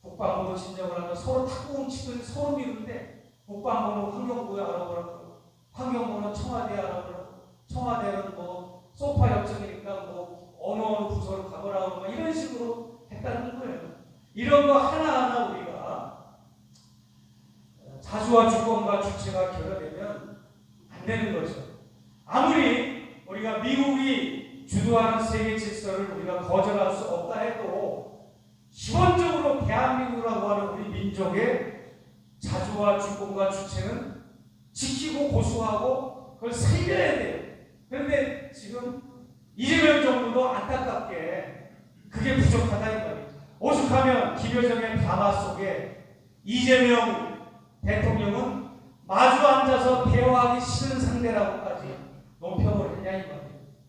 국방부도 진정을 하고 서로 탁구공 치더니 서로 미루는데 국방부는 환경부에 알아보라고 환경부는 청와대에 알아보라고 청와대는 뭐 소파 협정이니까 뭐 어느 부서로 가보라고 뭐 이런 식으로 했다는 거예요. 이런 거 하나하나 우리가 자주와 주권과 주체가 결여되면 안 되는 거죠. 아무리 우리가 미국이 주도하는 세계 질서를 우리가 거절할 수 없다 해도 기본적으로 대한민국이라고 하는 우리 민족의 자주와 주권과 주체는 지키고 고수하고 그걸 살려야 돼요. 그런데 지금 이재명 정부도 안타깝게 그게 부족하다 이 말이에요. 오죽하면 김여정의 담화 속에 이재명 대통령은 마주 앉아서 대화하기 싫은 상대라고까지 논평을 했냐 이 말이에요.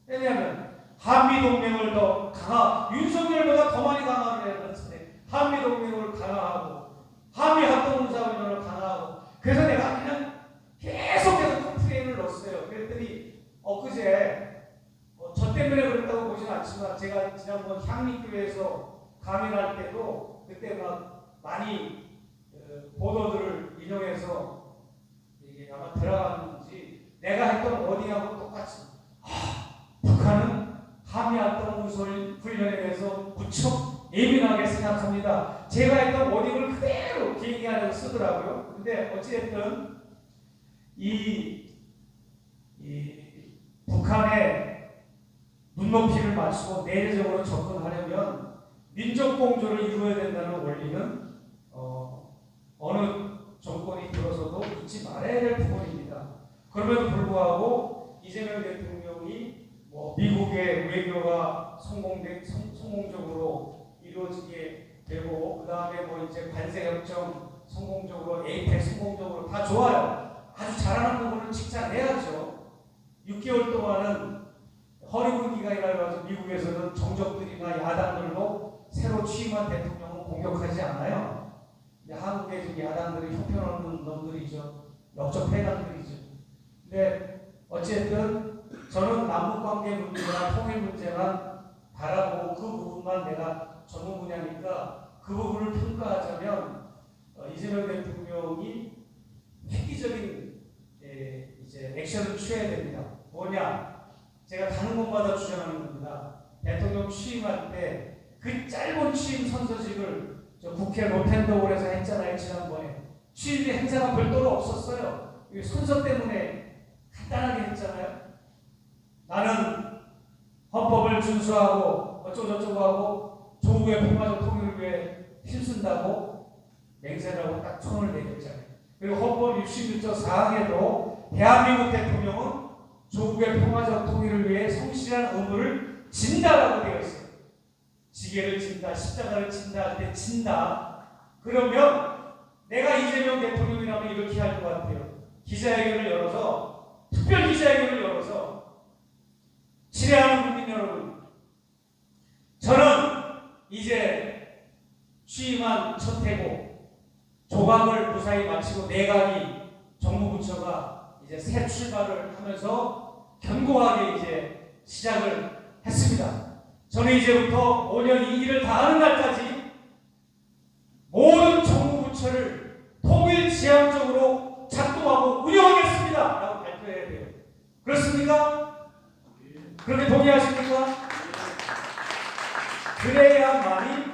왜냐하면 한미동맹을 더 윤석열보다 더 많이 강화를 했는데 한미동맹을 강화하고 한미합동군사훈련을 강화하고 그래서 내가 그냥 계속해서 컴플레인을 넣었어요. 그랬더니 엊그제 저 때문에 그랬다고 보진 않지만 제가 지난번 향리교회에서 강연할 때도 그때 막 많이 보도들을 인용해서 이게 아마 들어갔는지 내가 했던 워딩하고 똑같이 북한은 한미합동 훈련에 대해서 무척 예민하게 생각합니다. 제가 했던 워딩을 그대로 비행기 안에서 쓰더라고요. 근데 어찌됐든 이 북한의 눈높이를 맞추고 내재적으로 접근하려면 민족공조를 이루어야 된다는 원리는 어느 정권이 들어서도 잊지 말아야 될 부분입니다. 그럼에도 불구하고 이재명 대통령이 미국의 외교가 성공적으로 이루어지게 되고 그 다음에 이제 관세협정 성공적으로 에이펙 성공적으로 다 좋아요. 아주 잘하는 부분은 칭찬해야죠. 6개월 동안은 허리군 기간이라고 해서 미국에서는 정적들이나 야당들도 새로 취임한 대통령은 공격하지 않아요. 한국의 지금 야당들이 형편없는 놈들이죠. 역적 패당들이죠. 근데 어쨌든 저는 남북관계 문제나 통일 문제만 바라보고 그 부분만 내가 전문 분야니까 그 부분을 평가하자면 이재명 대통령이 획기적인 이제 액션을 취해야 됩니다. 뭐냐? 제가 가는 곳마다 주장하는 겁니다. 대통령 취임할 때 그 짧은 취임 선서식을 국회 로텐더홀에서 했잖아요. 지난번에 취임 행사가 별도로 없었어요. 순서 때문에 간단하게 했잖아요. 나는 헌법을 준수하고 어쩌고저쩌고 하고 조국의 평화적 통일을 위해 힘쓴다고 맹세를 하고 딱 손을 내렸잖아요. 그리고 헌법 66조 4항에도 대한민국 대통령은 조국의 평화적 통일을 위해 성실한 의무를 진다라고 되어 있어요. 지게를 진다, 십자가를 진다 할 때 진다. 그러면 내가 이재명 대통령이라면 이렇게 할 것 같아요. 기자회견을 열어서, 특별 기자회견을 열어서, 친애하는 국민 여러분, 저는 이제 취임한 첫 해고, 조각을 무사히 마치고 내각이, 정무부처가 이제 새 출발을 하면서 견고하게 이제 시작을 했습니다. 저는 이제부터 5년 이 일을 다 하는 날까지 모든 정무부처를 통일지향적으로 작동하고 운영하겠습니다 라고 발표해야 돼요. 그렇습니까? 그렇게 동의하십니까? 그래야만이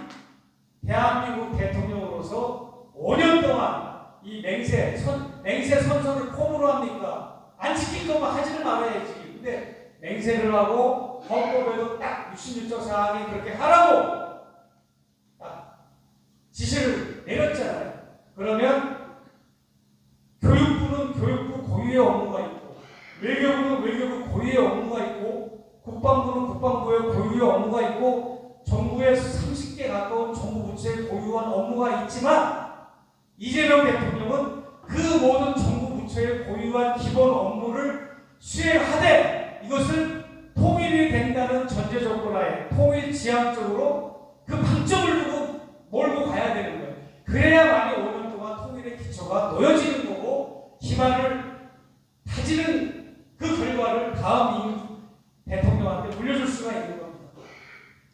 대한민국 대통령으로서 5년 동안 이 맹세 선서를 폼으로 합니까? 안 지킬 거면 하지를 말아야지. 근데 맹세를 하고 헌법에도 딱 66조 사항이 그렇게 하라고 딱 지시를 내렸잖아요. 그러면 교육부는 교육부 고유의 업무가 있고, 외교부는 외교부 고유의 업무가 있고, 국방부는 국방부의 고유의 업무가 있고, 정부의 30개 가까운 정부부처의 고유한 업무가 있지만, 이재명 대통령은 그 모든 정부부처의 고유한 기본 업무를 수행하되 이것을 통일이 된다는 전제 조건하에 통일지향적으로 그 방점을 두고 몰고 가야 되는 거예요. 그래야만이 5년 동안 통일의 기초가 놓여지는 거고 기반을 다지는 그 결과를 다음 대통령한테 물려줄 수가 있는 겁니다.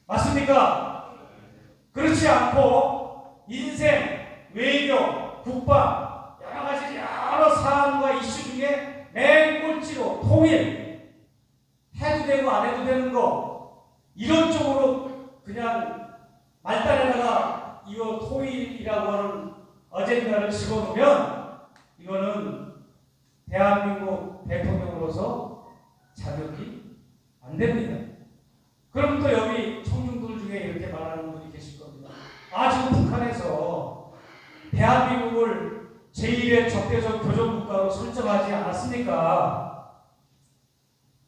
맞습니까? 그렇지 않고 인생, 외교, 국방 여러 가지 여러 사안과 이슈 중에 맨 꼴찌로 통일 해도 되고 안 해도 되는 거 이런 쪽으로 그냥 말단에다가 이거 통일이라고 하는 어젠다를 집어넣으면 이거는 대한민국 대통령으로서 자격이 안 됩니다. 그럼 또 여기 청중들 중에 이렇게 말하는 분이 계실 겁니다. 아, 지금 북한에서 대한민국을 제1의 적대적 교전국가로 설정하지 않았습니까?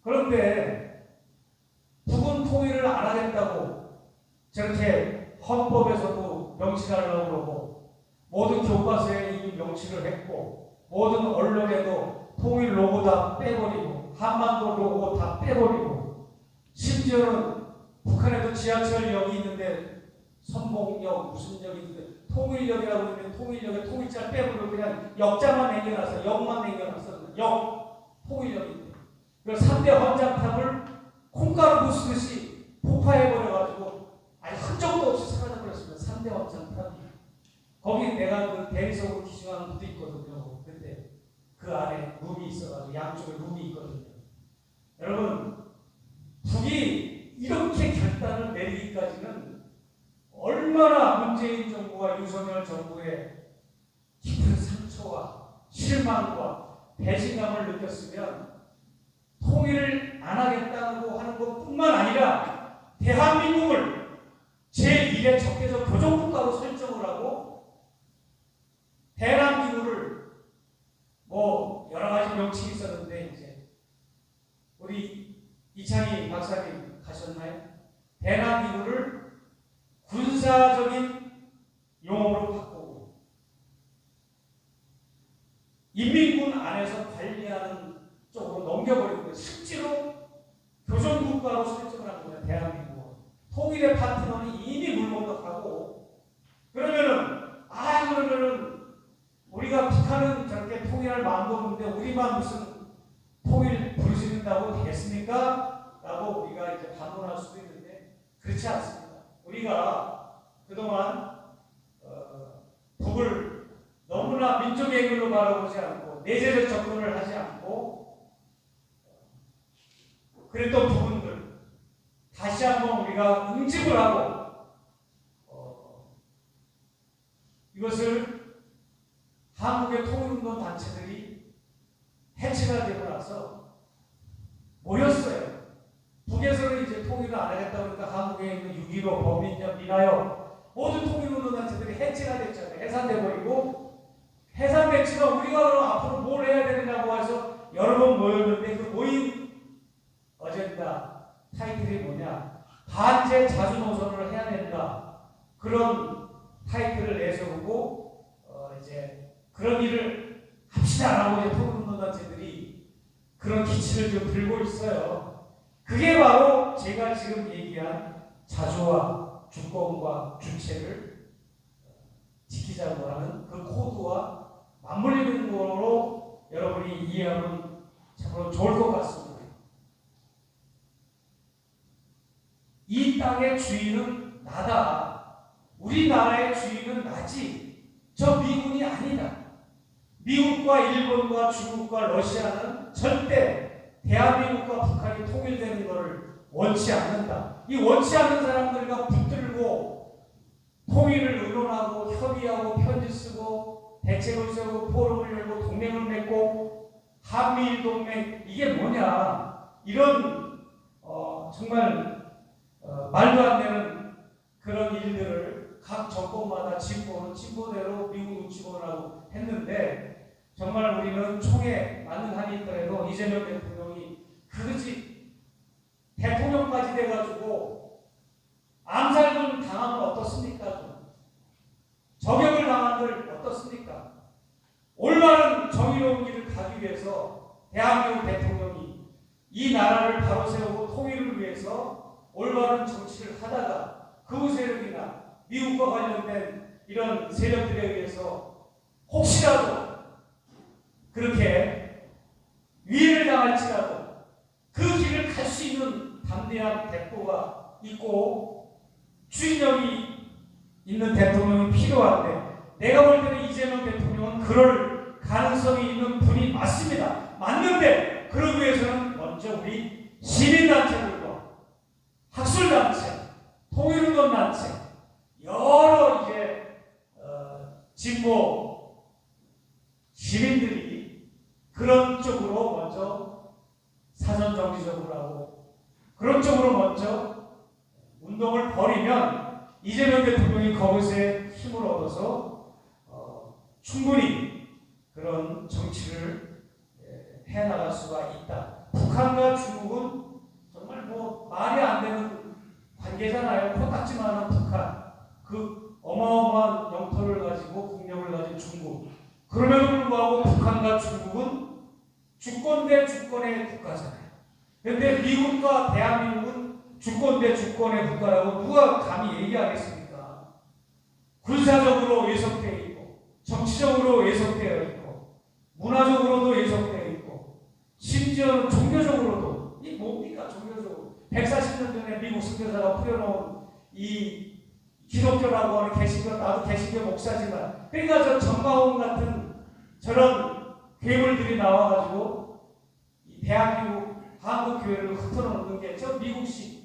그런데 북은 통일을 안 하겠다고 저렇게 헌법에서도 명시하려고 그러고 모든 교과서에 이미 명시를 했고 모든 언론에도 통일 로고 다 빼버리고 한반도 로고 다 빼버리고 심지어는 북한에도 지하철역이 있는데 선봉역 무슨 역이 있는데 통일역이라고 있는데 통일역에 통일자를 빼버리고 그냥 역자만 남겨놨어. 역만 남겨놨어. 역 통일역인데 그 3대 환장탑을 콩가루 부수듯이 폭파해버려가지고 아니 흔적도 없이 사라져버렸습니다. 3대 환장탑이 거기 내가 그 대리석으로 기증하는 것도 있거든요. 근데 그 안에 룸이 있어가지고 양쪽에 룸이 있거든요. 여러분 북이 이렇게 결단을 내리기까지는 얼마나 문재인 정부와 윤석열 정부의 깊은 상처와 실망과 배신감을 느꼈으면 통일을 안 하겠다고 하는 것뿐만 아니라 대한민국을 제1의 적대적 교전국가로 설정을 하고 대남기구를 뭐 여러 가지 명칭이 있었는데 이제 우리 이창희 박사님 가셨나요? 대남기구를 군사적인 용어로 바꾸고 인민군 안에서 관리하는 쪽으로 넘겨버리는 거예요. 실제로 교전국가로 설정을 한 거예요. 대한민국은. 통일의 파트너는 이미 물건덕하고 그러면은 우리가 북한은 저렇게 통일할 마음도 없는데 우리만 무슨 통일 부르짖는다고 되겠습니까? 라고 우리가 이제 반문할 수도 있는데 그렇지 않습니다. 우리가 그동안 북을 너무나 민족의 행위로 바라보지 않고 내재적 접근을 하지 않고 그랬던 부분들 다시 한번 우리가 응집을 하고 이것을 한국의 통일운동 단체들이 해체가 되고 나서 모였어요. 북에서는 이제 통일을 안 하겠다고 그러니까 한국에 있는 6.15 범민련 민하여 모든 통일운동 단체들이 해체가 됐잖아요. 해산돼버리고 해산됐지만 우리가 그럼 앞으로 뭘 해야 되느냐고 해서 여러 번 모였는데 그 모임 어젠다 타이틀이 뭐냐 반제 자주 노선을 해야 된다 그런 타이틀을 내세우고 이제 그런 일을 합시다라고 이제 토론운동단체들이 그런 기치를 좀 들고 있어요. 그게 바로 제가 지금 얘기한 자주와 주권과 주체를 지키자고 하는 그 코드와 맞물리는 거로 여러분이 이해하면 참으로 좋을 것 같습니다. 이 땅의 주인은 나다. 우리나라의 주인은 나지. 저 미군이 아니다. 미국과 일본과 중국과 러시아는 절대 대한민국과 북한이 통일되는 것을 원치 않는다. 이 원치 않는 사람들과 붙들고 통일을 의논하고 협의하고 편지 쓰고 대책을 세우고 포럼을 열고 동맹을 맺고 한미일 동맹 이게 뭐냐. 이런 정말 말도 안 되는 그런 일들을 각 정권마다 진보대로 미국 눈치보는 하고 했는데 정말 우리는 총에 맞는 한이 있더라도 이재명 대통령이 그릇이 대통령까지 돼가지고 암살군 당하면 어떻습니까? 저격을 당한들 어떻습니까? 올바른 정의로운 길을 가기 위해서 대한민국 대통령이 이 나라를 바로 세우고 통일을 위해서 올바른 정치를 하다가 그 세력이나 미국과 관련된 이런 세력들에 의해서 혹시라도 그렇게 위해를 당할지라도 그 길을 갈 수 있는 담대한 대표가 있고 추진력이 있는 대통령이 필요한데 내가 볼 때는 이재명 대통령은 그럴 가능성이 있는 분이 맞습니다. 맞는데 그러기 위해서는 먼저 우리 시민단체들과 학술단체, 통일운동단체 여러 이제 진보 시민들이 그런 쪽으로 먼저 사전 정치적으로 하고 그런 쪽으로 먼저 운동을 벌이면 이재명 대통령이 거기서의 힘을 얻어서 충분히 그런 정치를 해나갈 수가 있다. 북한과 중국은 정말 뭐 말이 안 되는 관계잖아요. 코딱지만한 북한, 그 어마어마한 영토를 가지고 국력을 가진 중국. 그럼에도 불구하고 북한과 중국은 주권 대 주권의 국가잖아요. 그런데 미국과 대한민국은 주권 대 주권의 국가라고 누가 감히 얘기하겠습니까? 군사적으로 예속되어 있고 정치적으로 예속되어 있고 문화적으로도 예속되어 있고 심지어는 종교적으로도 이 뭡니까? 종교적으로 140년 전에 미국 선교사가 뿌려놓은 이 기독교라고 하는 개신교, 나도 개신교 목사지만 그러니까 저 정마원 같은 저런 괴물들이 나와가지고 이 대한민국 한국교회를 흩어놓는 게 저 미국식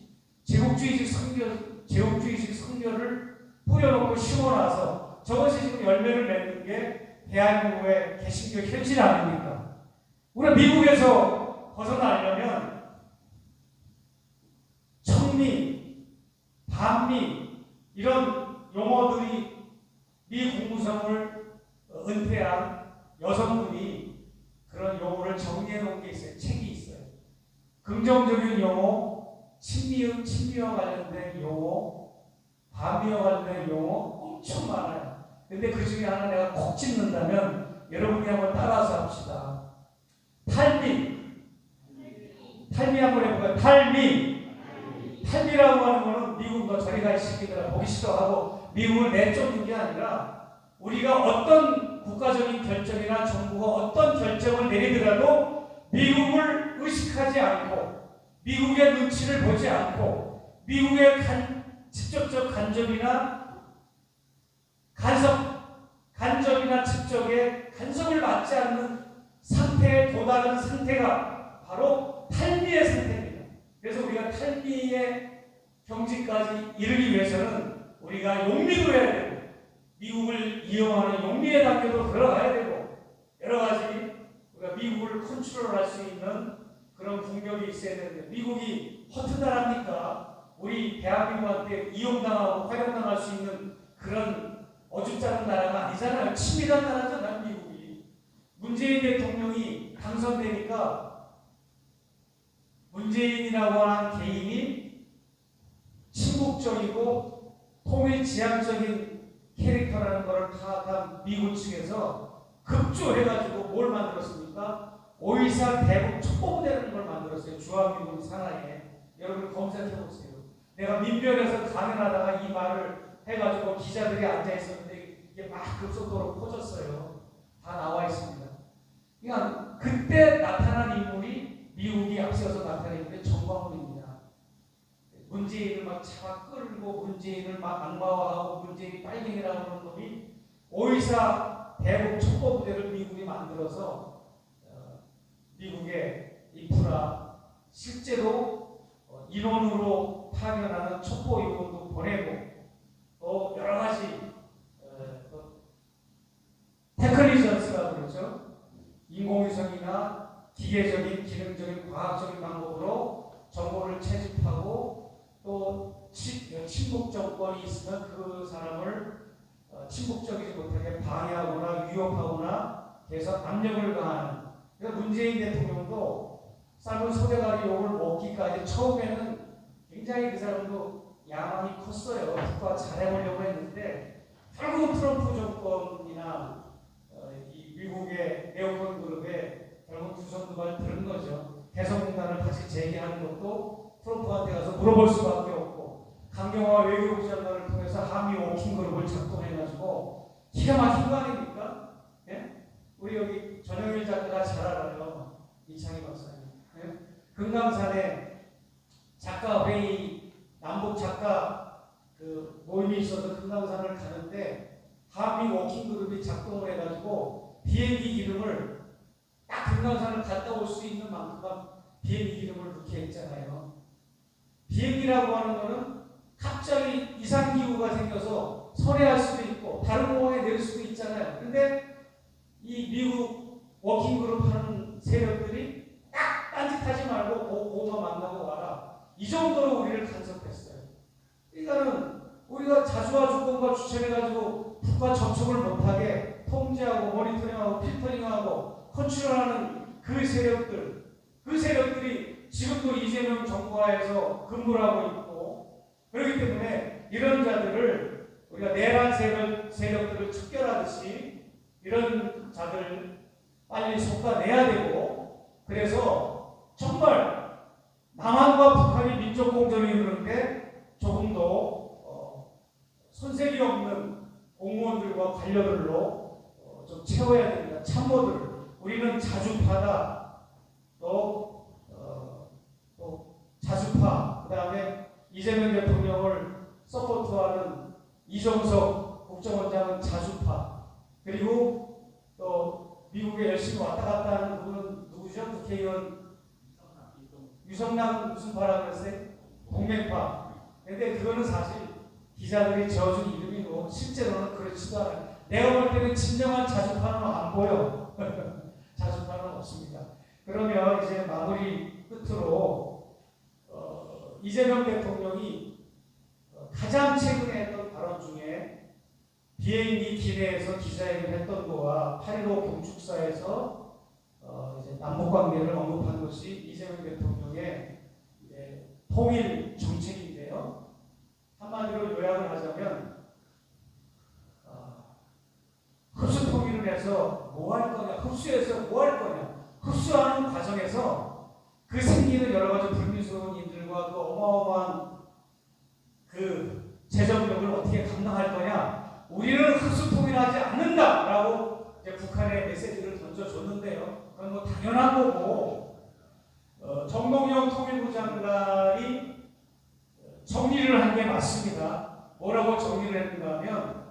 제국주의식 선교를 뿌려놓고 심어놔서 저것이 지금 열매를 맺는 게 대한민국의 개신교 현실 아닙니까? 우리가 미국에서 벗어나려면 청미, 반미 이런 용어들이 미 국무성을 은퇴한 여성분이 그런 용어를 정리해 놓은 게 있어요. 책이 있어요. 긍정적인 용어, 친미와 관련된 용어, 반미와 관련된 용어 엄청 많아요. 근데 그 중에 하나 내가 콕 찝는다면 여러분이 한번 따라서 합시다. 탈미 한번 해볼까요? 탈미라고 하는 거는 미국과 저리가 이 새끼들아 보기 싫어하고 미국을 내쫓는 게 아니라 우리가 어떤 국가적인 결정이나 정부가 어떤 결정을 내리더라도 미국을 의식하지 않고 미국의 눈치를 보지 않고 미국의 직접적 간접이나 직접의 간섭을 받지 않는 상태에 도달한 상태가 바로 탈미의 상태입니다. 그래서 우리가 탈미의 경지까지 이르기 위해서는 우리가 용미도 해야 되고 미국을 이용하는 용미의 단계도 들어가야 되고 여러 가지 우리가 미국을 컨트롤할 수 있는 그런 공격이 있어야 되는데 미국이 허튼 나라입니까? 우리 대한민국한테 이용당하고 활용당할 수 있는 그런 어줍지 않은 나라가 아니잖아요. 친밀한 나라잖아요. 미국이. 문재인 대통령이 당선되니까 문재인이라고 하는 개인이 친국적이고 통일지향적인 캐릭터라는 것을 파악한 미국 측에서 급조해가지고 뭘 만들었습니까? 오이사 대북 첩보부대라는 걸 만들었어요. 주한미군 산하에. 여러분 검색해보세요. 내가 민변에서 강연하다가 이 말을 해가지고 기자들이 앉아있었는데 이게 막 급속도로 퍼졌어요. 다 나와 있습니다. 그러니까 그때 나타난 인물이 미국이 앞서서 나타난 인물이 정광훈입니다. 문재인을 막 차가 끌고 문재인을 막 악마화하고 문재인이 빨갱이라고 하는 놈이 오이사 대북 첩보부대를 미국이 만들어서 미국의 인프라 실제로 인원으로 파견하는 첩보 요원도 보내고 또 여러 가지 테크니션스라고 그러죠. 인공위성이나 기계적인 기능적인 과학적인 방법으로 정보를 채집하고 또 친북 정권이 있으면 그 사람을 친북적이지 못하게 방해하거나 위협하거나 해서 압력을 가하는. 그러니까 문재인 대통령도 삶은 소대가리 욕을 먹기까지 처음에는 굉장히 그 사람도 야망이 컸어요. 국가 잘해보려고 했는데 결국 트럼프 정권이나 이 미국의 네오콘 그룹에 결국 두 손 두 발 들은 거죠. 해성공단을 다시 재개하는 것도 트럼프한테 가서 물어볼 수밖에 없고 강경화 외교부 장관을 통해서 한미 워킹 그룹을 작동해가지고 기가 막힌 거 아닙니까? 예? 우리 여기 전영일 작가가 잘 알아요. 이창희 박사님. 예? 금강산에 작가 회의 남북 작가 그 모임이 있어서 금강산을 가는데 한미 워킹 그룹이 작동을 해가지고 비행기 기름을 딱 금강산을 갔다 올 수 있는 만큼만 비행기 기름을 넣게 했잖아요. 비행기라고 하는 거는 갑자기 이상기후가 생겨서 선회할 수도 있고 다른 공항에 내릴 수도 있잖아요. 근데 이 미국 워킹그룹 하는 세력들이 딱 딴짓하지 말고 보고만 만나고 와라. 이 정도로 우리를 간섭했어요. 그러니까는 우리가 자주와 조건과 추천해가지고 북과 접촉을 못하게 통제하고 모니터링하고 필터링하고 컨트롤하는 그 세력들이 지금도 이재명 정부하에서 근무를 하고 있고 그렇기 때문에 이런 자들을 우리가 내란 세력들을 척결하듯이 이런 자들을 빨리 솎아내야 되고 그래서 정말 남한과 북한이 민족 공존이 이루는데 조금 더 손색이 없는 공무원들과 관료들로 좀 채워야 됩니다. 참모들 우리는 자주파다. 또 자주파, 그 다음에 이재명 대통령을 서포트하는 이종석 국정원장은 자주파, 그리고 또 미국에 열심히 왔다 갔다 하는 분은 누구죠? 국회의원 유성남 무슨 파라고 그랬어요? 동맹파. 근데 그거는 사실 기자들이 지어준 이름이고 실제로는 그렇지도 않아요. 내가 볼 때는 진정한 자주파는 안 보여. 자주파는 없습니다. 그러면 이제 마무리 끝으로 이재명 대통령이 가장 최근에 했던 발언 중에 비행기 기내에서 기자회견 했던 거와 8.15 경축사에서 이제 남북관계를 언급한 것이 이재명 대통령의 통일 정책인데요. 한마디로 요약을 하자면 흡수 통일을 해서 뭐 할 거냐, 흡수해서 뭐 할 거냐, 흡수하는 과정에서 그 생기는 여러 가지 불미스러운 일들과 그 어마어마한 그 재정력을 어떻게 감당할 거냐, 우리는 흡수 통일하지 않는다라고 이제 북한의 메시지를 던져줬는데요. 그건 뭐 당연한 거고 정동영 통일부 장관이 정리를 한 게 맞습니다. 뭐라고 정리를 했는가 하면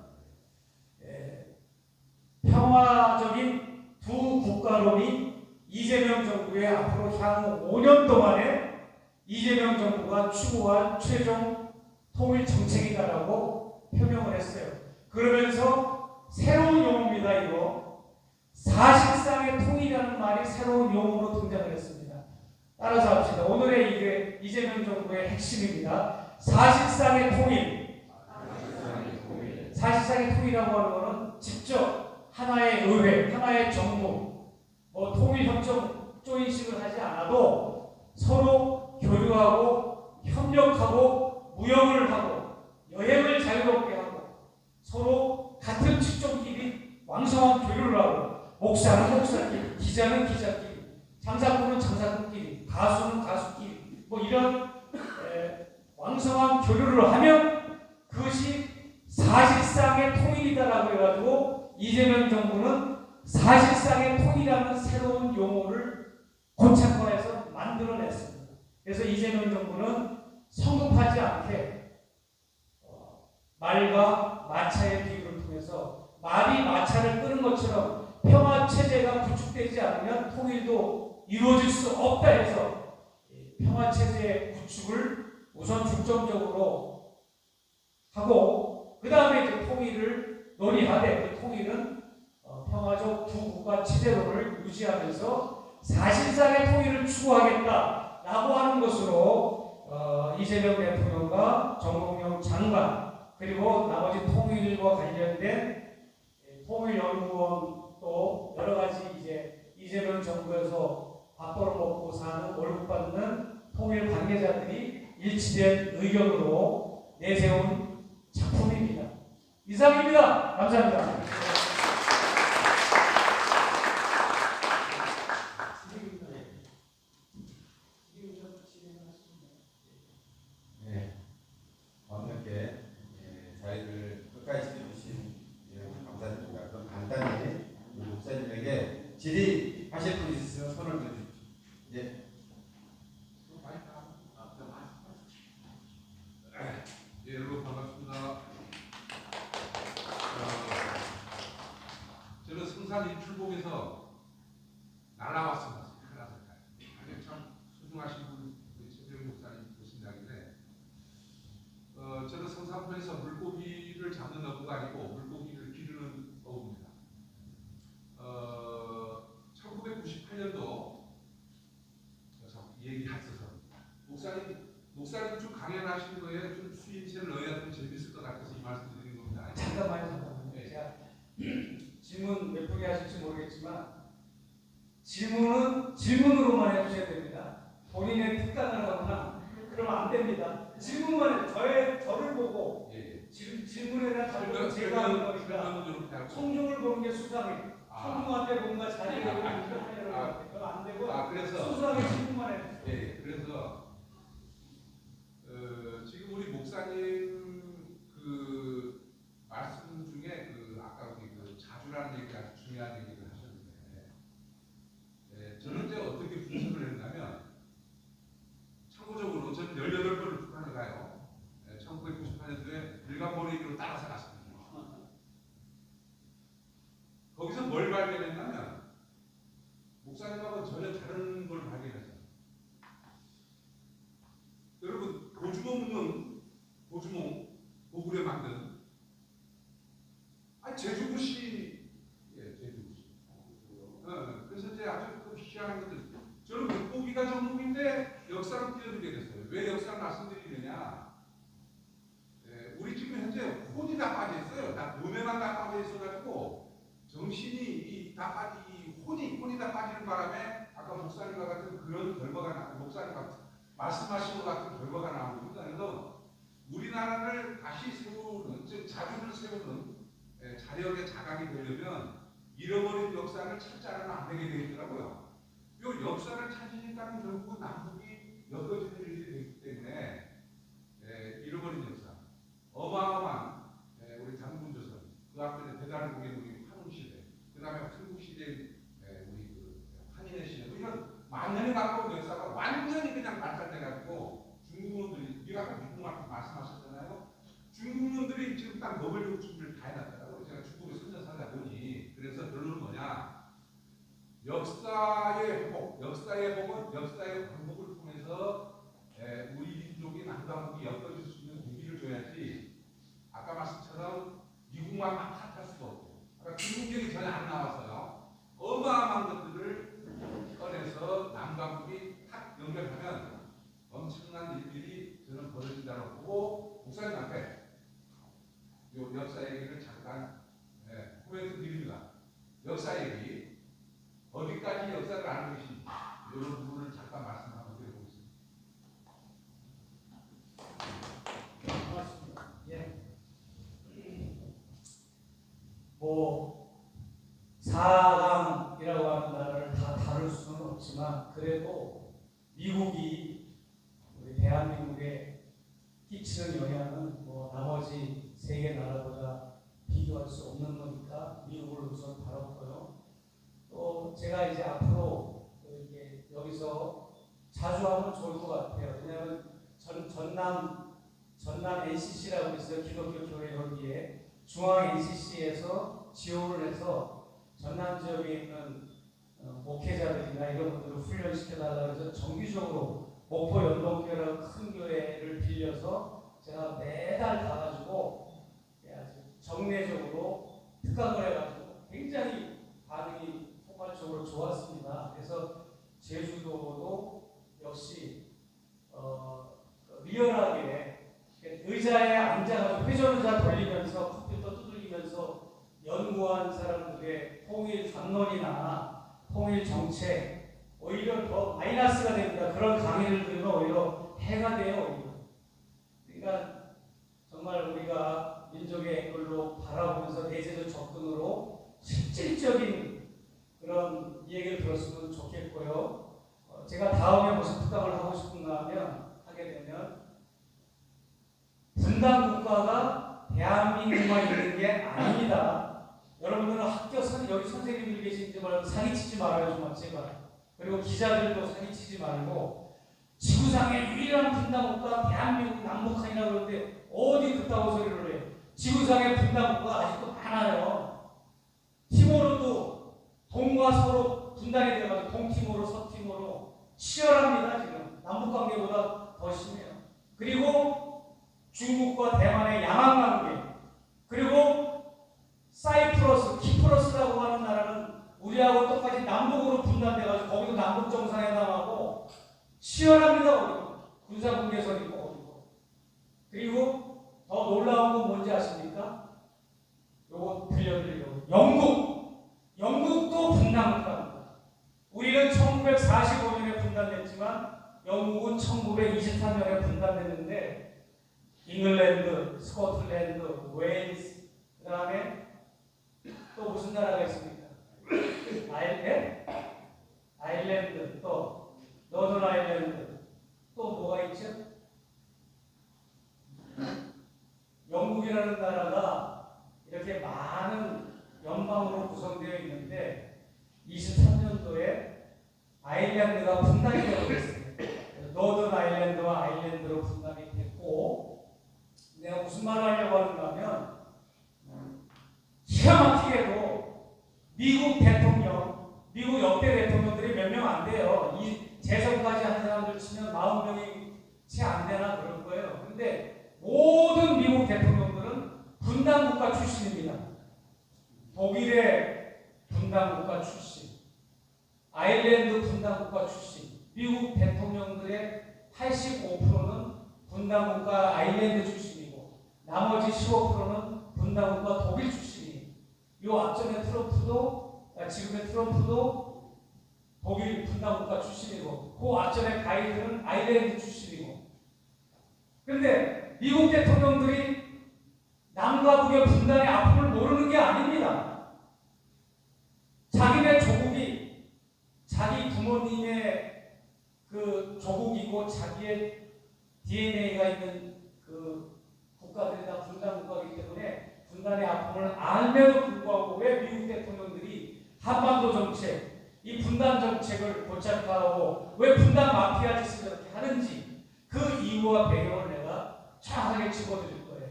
평화적인 두 국가론이 이재명 정부의 앞으로 향후 5년 동안에 이재명 정부가 추구할 최종 통일 정책이다라고 표명을 했어요. 그러면서 새로운 용어입니다. 이거 사실상의 통일이라는 말이 새로운 용어로 등장을 했습니다. 따라서 합시다. 오늘의 이게 이재명 정부의 핵심입니다. 사실상의 통일. 사실상의 통일이라고 하는 것은 직접 하나의 의회, 하나의 정부 통일협정 조인식을 하지 않아도 서로 교류하고 협력하고 무역을 하고 여행을 자유롭게 하고 서로 목사는 목사끼리, 기자는 기자끼리, 장사꾼은 장사꾼끼리, 가수는 가수끼리, 뭐 이런 왕성한 교류를 하면 그것이 사실상의 통일이다라고 해가지고 이재명 정부는 사실상의 통일이라는 새로운 용어를 고착화해서 만들어냈습니다. 그래서 이재명 정부는 성급하지 않게 말과 마차의 비유를 통해서 말이 마차를 끄는 것처럼 평화체제가 구축되지 않으면 통일도 이루어질 수 없다 해서 평화체제의 구축을 우선 중점적으로 하고 그 다음에 이제 통일을 논의하되 그 통일은 평화적 두 국가 체제론을 유지하면서 사실상의 통일을 추구하겠다라고 하는 것으로 이재명 대통령과 정동영 장관 그리고 나머지 통일과 관련된 통일연구원 또 여러 가지 이제 이재명 정부에서 밥 벌어먹고 사는 월급 받는 통일 관계자들이 일치된 의견으로 내세운 작품입니다. 이상입니다. 감사합니다. 네, 완벽하게 자리를 끝까지 지켜주신 감사드립니다. 그럼 간단히 목사님에게 질의하실 분이 있으면 손을 들어주십시오. 예. 예, 여러분 반갑습니다. 저는 성산 일출봉에서 날아왔습니다. 하나색깔. 아주 참 소중하신 분, 최재형 목사님 보신다길래 저는 성산포에서 물고기를 잡는 어부가 아니고 물고기를 기르는 어부입니다. 1998년도 얘기하셔서 목사님 좀 강연하시는 거에 좀 수인체를 넣어야 좀 재밌을 것 같아서 이 말씀 드리는 겁니다. 잠깐만요. 네. 제가 질문 몇 분이 하실지 모르겠지만 질문은 질문으로만 해주셔야 됩니다. 본인의 특강을 하거나 그러면 안 됩니다. 질문만 해. 저를 보고 질문에 대한 답변을 제가 하는 거니까 청중을 보는 게 수상해. 청중한테 뭔가 자리를 하려고 그건 안 되고 그래서 순수하게 질문만 해. 예, 그래서 지금 우리 목사님 그 말씀 중에 아까 우리 자주라는 얘기 아주 중요한 얘기를 하셨는데, 저는 이제 어떻게 분석을 했냐면, 참고적으로 저는 18번을 북한을 가요. 1998년도에 일간보내기로 따라서 갔습니다. 거기서 뭘 발견했냐면, 목사님하고는 전혀 다른 걸 발견했어요. 여러분, 고주몽, 고구려 만든 제주도시, 제주도시. 그래서 이제 아주 희한한 것들. 저는 물고기가 전문인데 역사를 띄워드리게 됐어요. 왜 역사를 말씀드리느냐? 우리 지금 현재 혼이 다 빠져 있어요. 다 몸에만 다 빠져 있어가지고 정신이 혼이 다 빠지는 바람에 아까 목사님과 같은 그런 결과가 나고 목사님과 말씀하신 것 같은 결과가 나옵니다. 그래서 우리나라를 다시 세우는, 즉 자주를 세우는 자력의 자강이 되려면 잃어버린 역사를 찾지 않으면 안 되게 되어 있더라고요. 이 역사를 찾으니까 결국 남북이 엮어지는 일이 되기 때문에 잃어버린 역사, 어마어마한 우리 단군조선, 그 앞에 대단한 국의 우리 환웅시대, 그 다음에 한국시대 우리 한인의 시대, 이런 만년에 가까운 역사가 완전히 그냥 발달돼가지고 중국놈들이, 우리가 아까 미국만 말씀하셨잖아요. 중국놈들이 지금 딱 먹을 준비를 다 해놨더라고요. 제가 중국에 3년 살다 보니. 그래서 결론은 뭐냐? 역사의 회복, 역사의 반복을 통해서 우리 민족이 남북이 엮어질 수 있는 계기를 줘야지. 아까 말씀처럼 미국만 막 탓할 수도 없고, 아까 중국 얘기 전혀 안 나왔어요. 어마어마한 것들을 꺼내서 남북이 탁 연결하면 엄청난 일들이 저는 벌어진다고 보고, 목사님한테 이 역사 얘기를 잠깐 코멘트 드립니다. 역사 얘기, 어디까지 역사를 아는 것인지 이런 부분을 잠깐 말씀 한번 드려보겠습니다. 고맙습니다. 뭐 4강 미국을 우선 바랐고요. 또 제가 이제 앞으로 이렇게 여기서 자주 하면 좋을 것 같아요. 왜냐하면 전남 NCC라고 있어요. 기독교 교회 여기에 중앙 NCC에서 지원을 해서 전남 지역에 있는 목회자들이나 이런 분들을 훈련시켜달라고 해서 정기적으로 목포 연동교회라는 큰 교회를 빌려서 제가 매달 가가지고 아주 정례적으로 특강을 해가지고 굉장히 반응이 폭발적으로 좋았습니다. 그래서 제주도도 역시 리얼하게 의자에 앉아가지고 회전의자 돌리면서 컴퓨터 두들리면서 연구한 사람들의 통일 담론이나 통일 정책 오히려 더 마이너스가 됩니다. 그런 강의를 들으면 오히려 해가 돼요. 오히려. 그러니까 정말 우리가 민족의 앵글로 바라보면서 내재적 접근으로 실질적인 그런 얘기를 들었으면 좋겠고요. 제가 다음에 무슨 특강을 하고 싶은가 하면 하게 되면 분단 국가가 대한민국만 있는 게 아닙니다. 여러분들은 학교 여기 선생님들 계신지 말고 사기치지 말아요 좀 제발. 그리고 기자들도 사기치지 말고 지구상의 유일한 분단 국가 대한민국 남북한이라고 그러는데 어디 그따구 소리를 해요. 지구상의 분단 국가가 아직도 많아요. 티모르도 동과 서로 분단이 되어가지고 동티모르 서티모르 치열합니다. 지금 남북관계보다 더 심해요. 그리고 중국과 대만의 양안관계, 그리고 사이프러스, 키프러스라고 하는 나라는 우리하고 똑같이 남북으로 분단돼가지고 거기도 남북 정상회담하고 치열합니다. 거기도 군사분계선 있고 거기도. 그리고 더 놀라운 건 뭔지 아십니까? 요거 들려드리려고. 영국도 분단국가입니다. 우리는 1945년에 분단됐지만 영국은 1923년에 분단됐는데 잉글랜드, 스코틀랜드, 웨일스, 그 다음에 또 무슨 나라가 있습니까? 아일랜드, 또 너던 아일랜드, 또 뭐가 있죠? 영국이라는 나라가 이렇게 많은 연방으로 구성되어 있는데 23년도에 아일랜드가 분단이 되어버렸습니다. 너던 아일랜드와 아일랜드로 분단이 됐고 내가 무슨 말을 하려고 하는가 하면 기가 막히게도 미국 대통령, 미국 역대 대통령들이 몇 명 안 돼요. 이 재선까지 한 사람들 치면 40명이 채 안 되나 그럴 거예요. 그런데 모든 미국 대통령들은 분단국가 출신입니다. 독일의 분단국가 출신, 아일랜드 분단국가 출신, 미국 대통령들의 85%는 분단국가 아일랜드 출신이고 나머지 15%는 분단국가 독일 출신이에요. 이 앞전에 지금의 트럼프도 독일 분단국가 출신이고 그 앞전에 바이든은 아일랜드 출신이고. 그런데 미국 대통령들이 남과 북의 분단의 아픔을 모르는 게 아닙니다. 자기네 조국이 자기 부모님의 그 조국이고 자기의 DNA가 있는 그 국가들이 다 분단 국가이기 때문에 분단의 아픔을 알면서 불구하고 왜 미국 대통령들이 한반도 정책, 이 분단 정책을 고착화하고 왜 분단 마피아 짓을 그렇게 하는지 그 이유와 배경을 내가 정확하게 짚어드릴 거예요.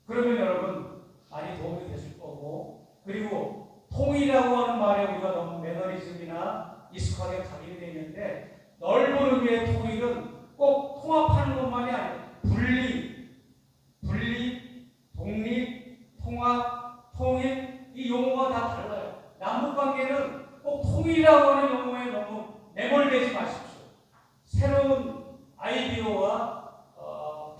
그러면 여러분 많이 도움이 되실 거고, 그리고 통일이라고 하는 말에 우리가 너무 매너리즘이나 익숙하게 각인이 되어 있는데 넓은 의미의 통일은 꼭 통합하는 것만이 아니에요. 분리, 독립, 통합, 통일 이 용어가 다 달라요. 남북관계는 꼭 통일이라고 하는 용어에 너무 매몰되지 마십시오. 새로운 아이디어가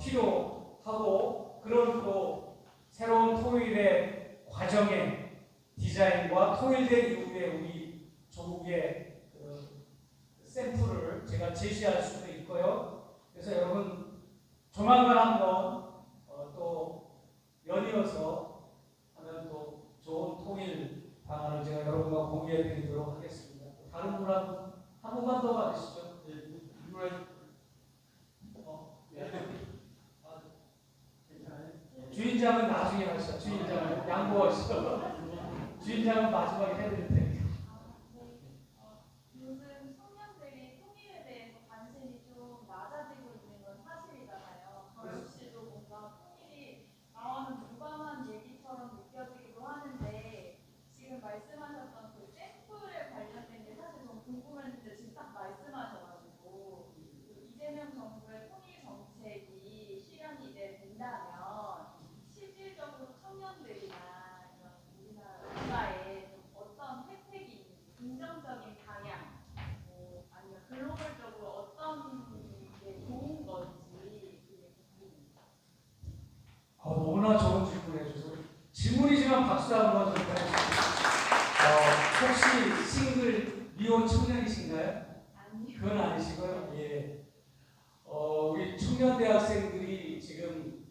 필요하고 그런 또 새로운 통일의 과정의 디자인과 통일된 이후에 우리 조국의 샘플을 제가 제시할 수도 있고요. 그래서 여러분 조만간 한번 또 연이어서 하는 또 좋은 통일 방안을 제가 여러분과 공유해 드리도록 하겠습니다. 다른 분 한 분만 더 받으시죠. 주인장은 나중에 하시죠. 주인장은 양보하시죠. 주인장은 마지막에 해드릴 테니까. 요즘 청년들이 통일에 대해서 관심이 좀 낮아지고 있는 건 사실이잖아요. 가을 씨도 뭔가 통일이 나와는 무방한 얘기처럼 느껴지기도 하는데 지금 말씀하셨던 그 샘플에 관련된 게 사실 좀 궁금했는데 지금 딱 말씀하셔가지고 그 이재명 정부의 통일 정책이 실현이 된다면 실질적으로 청년들이나 이런 우리나라 국가에 좀 어떤 혜택이 있는지 긍정적인 방향 아니면 글로벌적으로 어떤 게 좋은 건지 그게 궁금합니다. 너무나 좋은 질문을 해주셔서 질문이지만 박수 한번 좀 보내주세요. 혹시 싱글 미혼 청년이신가요? 아니요. 그건 아니시고요. 예. 우리 청년 대학생들이 지금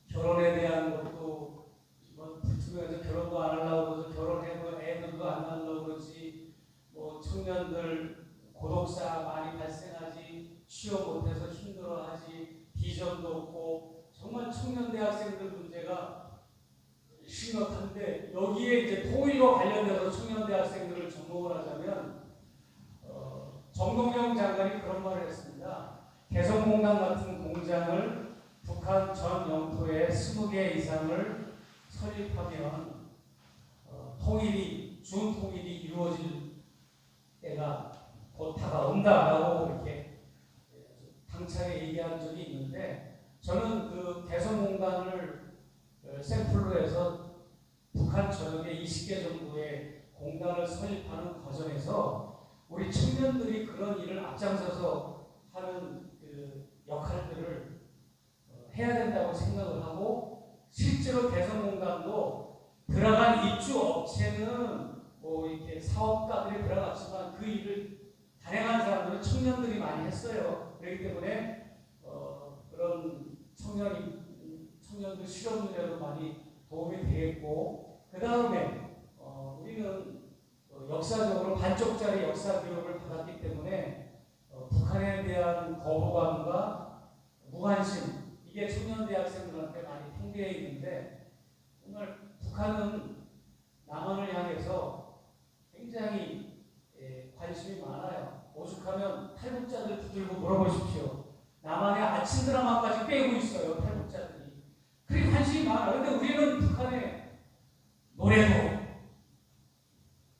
결혼에 대한 것도 뭐 불투명해서 결혼도 안 하려고 그러죠. 결혼해도 애들도 안 낳으려고 그러지. 뭐 청년들 고독사 많이 발생하지. 취업 못해서 힘들어하지. 비전도 없고 정말 청년 대학생들 문제가 심각한데 여기에 이제 통일과 관련돼서 청년 대학생들을 접목을 하자면 정동영 장관이 그런 말을 했습니다. 개성공단 같은 공장을 북한 전 영토에 20개 이상을 설립하면 준통일이 이루어질 때가 곧 다가온다라고 이렇게 당차게 얘기한 적이 있는데 저는 그 개성공단을 샘플로 해서 북한 전역에 20개 정도의 공단을 설립하는 과정에서 우리 청년들이 그런 일을 앞장서서 하는 그 역할들을 해야 된다고 생각을 하고 실제로 개성공단도 들어간 입주 업체는 뭐 이렇게 사업가들이 들어갔지만 그 일을 단행한 사람들은 청년들이 많이 했어요. 그렇기 때문에 그런 청년들 실업률에도 많이 도움이 되겠고 그 다음에 우리는 역사적으로 반쪽짜리 역사 교육을 받았기 때문에 북한에 대한 거부감과 무관심 이게 청년 대학생들한테 많이 풍부해 있는데 정말 북한은 남한을 향해서 굉장히 관심이 많아요. 오죽하면 탈북자들 붙들고 물어보십시오. 남한의 아침 드라마까지 빼고 있어요. 탈북자들이. 그리 관심이 많아요. 근데 우리는 북한의 노래도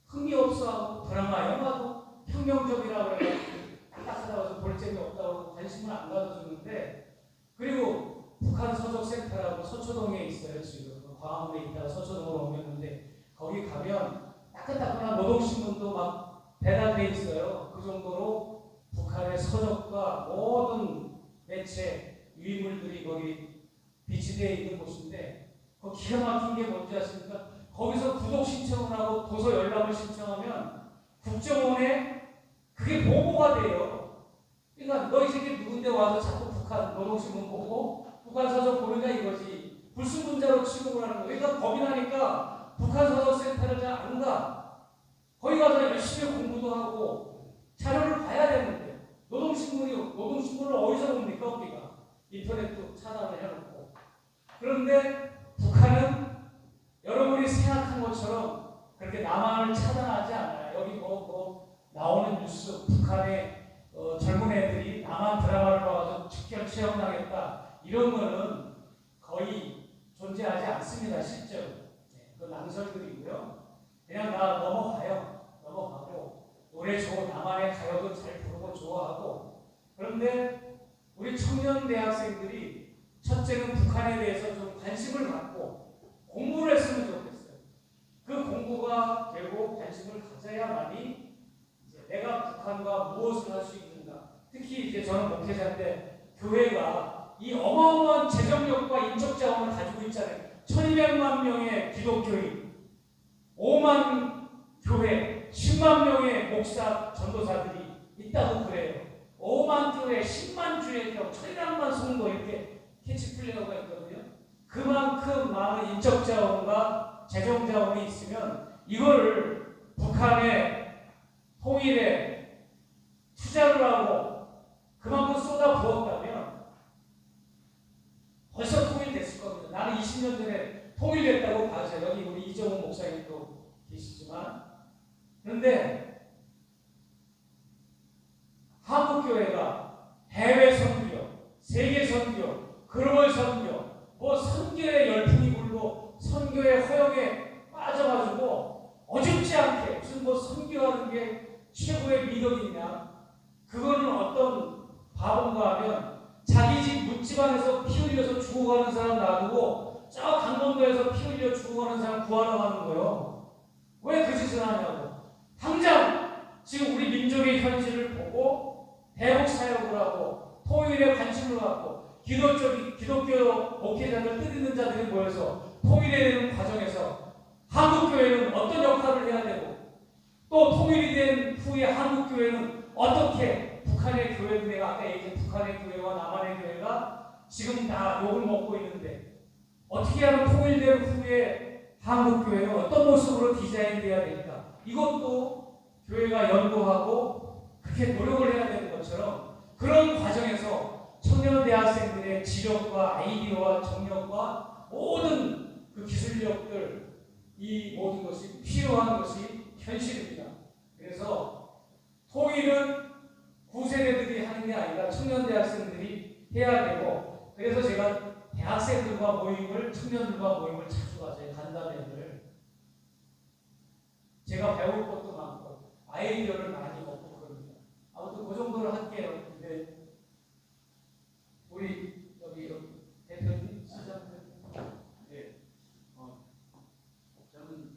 흥미 없어하고 드라마, 영화도 평경적이라고 해가지고 딱딱하다고 볼 재미 없다고 관심을 안 가져주는데 그리고 북한 서적센터라고 서초동에 있어요. 지금 광화문에 있다가 서초동으로 옮겼는데 거기 가면 따끈따끈한 노동신문도 막 배달돼 있어요. 그 정도로 북한의 서적과 모든 매체 유인물들이 거기 비치되어 있는 곳인데 그 기가 막힌 게 뭔지 아십니까? 거기서 구독 신청을 하고 도서 열람을 신청하면 국정원에 그게 보고가 돼요. 그러니까 너 이 새끼 누군데 와서 자꾸 북한 노동신문 보고 북한 서적 보느냐 이거지. 불순분자로 취급을 하는 거예요. 그러니까 겁이 나니까 북한 서적센터를 잘 안 가. 거기 가서 열심히 공부도 하고 자료를 봐야 되는데 노동신문을 어디서 봅니까 우리가? 인터넷도 차단을 해놓고. 그런데 북한은 여러분이 생각한 것처럼 그렇게 남한을 차단하지 않아요. 여기 나오는 뉴스 북한의 젊은 애들이 남한 드라마를 봐서 직결 체험당했다 이런 거는 거의 존재하지 않습니다. 실제로. 그 낭설들이고요. 그냥 다 넘어가고 노래 좋은 남한의 가요도 잘 부르고 좋아하고 그런데 우리 청년 대학생들이 첫째는 북한에 대해서 좀 관심을 갖고 공부를 했으면 좋겠어요. 그 공부가 되고 관심을 가져야만이 이제 내가 북한과 무엇을 할 수 있는가. 특히 이제 저는 목회자인데 교회가 이 어마어마한 재정력과 인적 자원을 가지고 있잖아요. 1200만 명의 기독교인, 5만 교회, 10만 명의 목사, 전도사들이 있다고 그래요. 5만 교회, 10만 주의 1200만 성도 이렇게 캐치플레이어가 있거든요. 그만큼 많은 인적 자원과 재정 자원이 있으면 이거를 북한의 통일에 투자를 하고 그만큼 쏟아 부었다면 벌써 통일됐을 겁니다. 나는 20년 전에 통일됐다고 봐서 여기 우리 이정훈 목사님도 계시지만, 그런데 한국교회가 해외 선교, 세계 선교, 글로벌 선교, 뭐 선교의 열풍이 불고 선교의 허영에 빠져가지고 어줍지 않게 무슨 뭐 선교하는 게 최고의 미덕이냐? 그거는 어떤 바본가 하면 자기 집 묻지방에서 피 흘려서 죽어가는 사람 놔두고 저 강원도에서 피 흘려 죽어가는 사람 구하러 가는 거예요. 왜 그 짓을 하냐고. 당장 지금 우리 민족의 현실을 보고 대북 사역을 하고 통일에 관심을 갖고 기독교 목회자들 뜻있는 자들이 모여서 통일에 되는 과정에서 한국교회는 어떤 역할을 해야 되고 또 통일이 된 후에 한국교회는 어떻게 북한의 교회도 내가 아까 얘기한 북한의 교회와 남한의 교회가 지금 다 욕을 먹고 있는데 어떻게 하면 통일된 후에 한국교회는 어떤 모습으로 디자인되어야 될까? 이것도 교회가 연구하고 그렇게 노력을 해야 되는 것처럼 그런 과정에서 청년 대학생들의 지력과 아이디어와 정력과 모든 그 기술력들 이 모든 것이 필요한 것이 현실입니다. 그래서 통일은 구세대들이 하는 게 아니라 청년 대학생들이 해야 되고 그래서 제가 대학생들과 모임을 청년들과 모임을 자주 가져요. 간담회를 제가 배울 것도 많고 아이디어를 많이 얻고 그럽니다. 아무튼 그 정도로 할게요. 근데 우리 여기 대표님 시작해. 네, 저는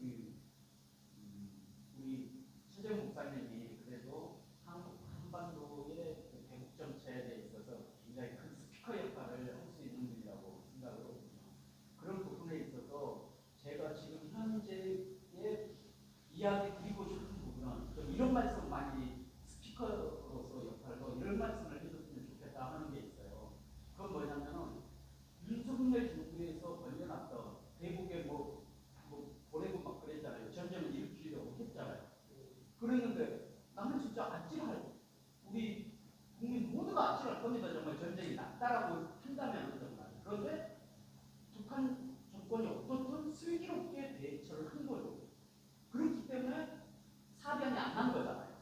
우리 최재 목사님이 그래도 한반도의 대북 정책에 있어서 굉장히 큰 스피커 역할을 할 수 있는 분이라고 생각을 하거든요. 그런 부분에 있어서 제가 지금 현재의 이야기 드리고 싶은 부분은 좀 이런 말씀 많이 스피커로서 역할로 이런 말씀을 해줬으면 좋겠다 하는 게 있어요. 그건 뭐냐면은 윤석열 정부에서 벌려놨던 대북에 뭐 보내고 막 그랬잖아요. 전쟁을 일으키려고 했잖아요. 그랬는데 나는 진짜 아찔할 우리 국민 모두가 아찔할 겁니다. 정말 전쟁이 났다라고 한다면 정말. 그런데 북한 정권이 어떻든 슬기롭게 대처를 한 거죠. 그렇기 때문에 사변이 안 난 거잖아요.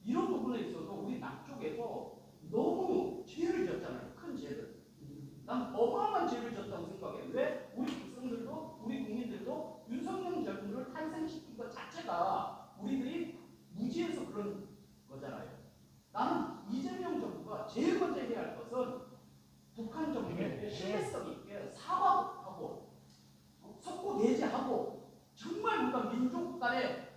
이런 부분에 있어서 우리 남쪽에서 너무 죄를 졌잖아요. 큰 죄를. 난 어마어마한 죄를 졌다고 생각해. 왜? 우리 백성들도 우리 국민들도 윤석열 정부를 탄생시킨 것 자체가 우리들이 무지해서 그런 거잖아요. 나는 이재명 정부가 제일 먼저 해야 할 것은 북한 정부에 신뢰성 있게 사과하고 석고 내지하고 정말 우리가 민족 간의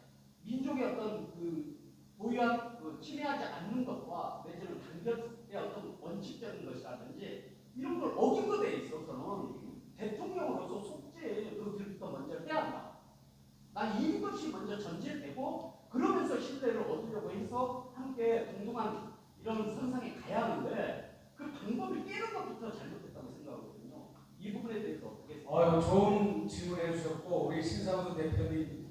민족의 어떤 그 보유한 침해하지 않는 것과 내지는 단결의 어떤 원칙적인 것이라든지 이런 걸 어긴 것에 있어서는 대통령으로서 속죄들부터 먼저 해야 한다. 난 이것이 먼저 전제되고 그러면서 신뢰를 얻으려고 해서 함께 동등한 이런 선상에 가야 하는데 그 방법을 깨는 것부터 잘못했다고 생각하거든요. 이 부분에 대해서 어떻게 생각하세요? 좋은 질문 해주셨고 우리 신상수 대표님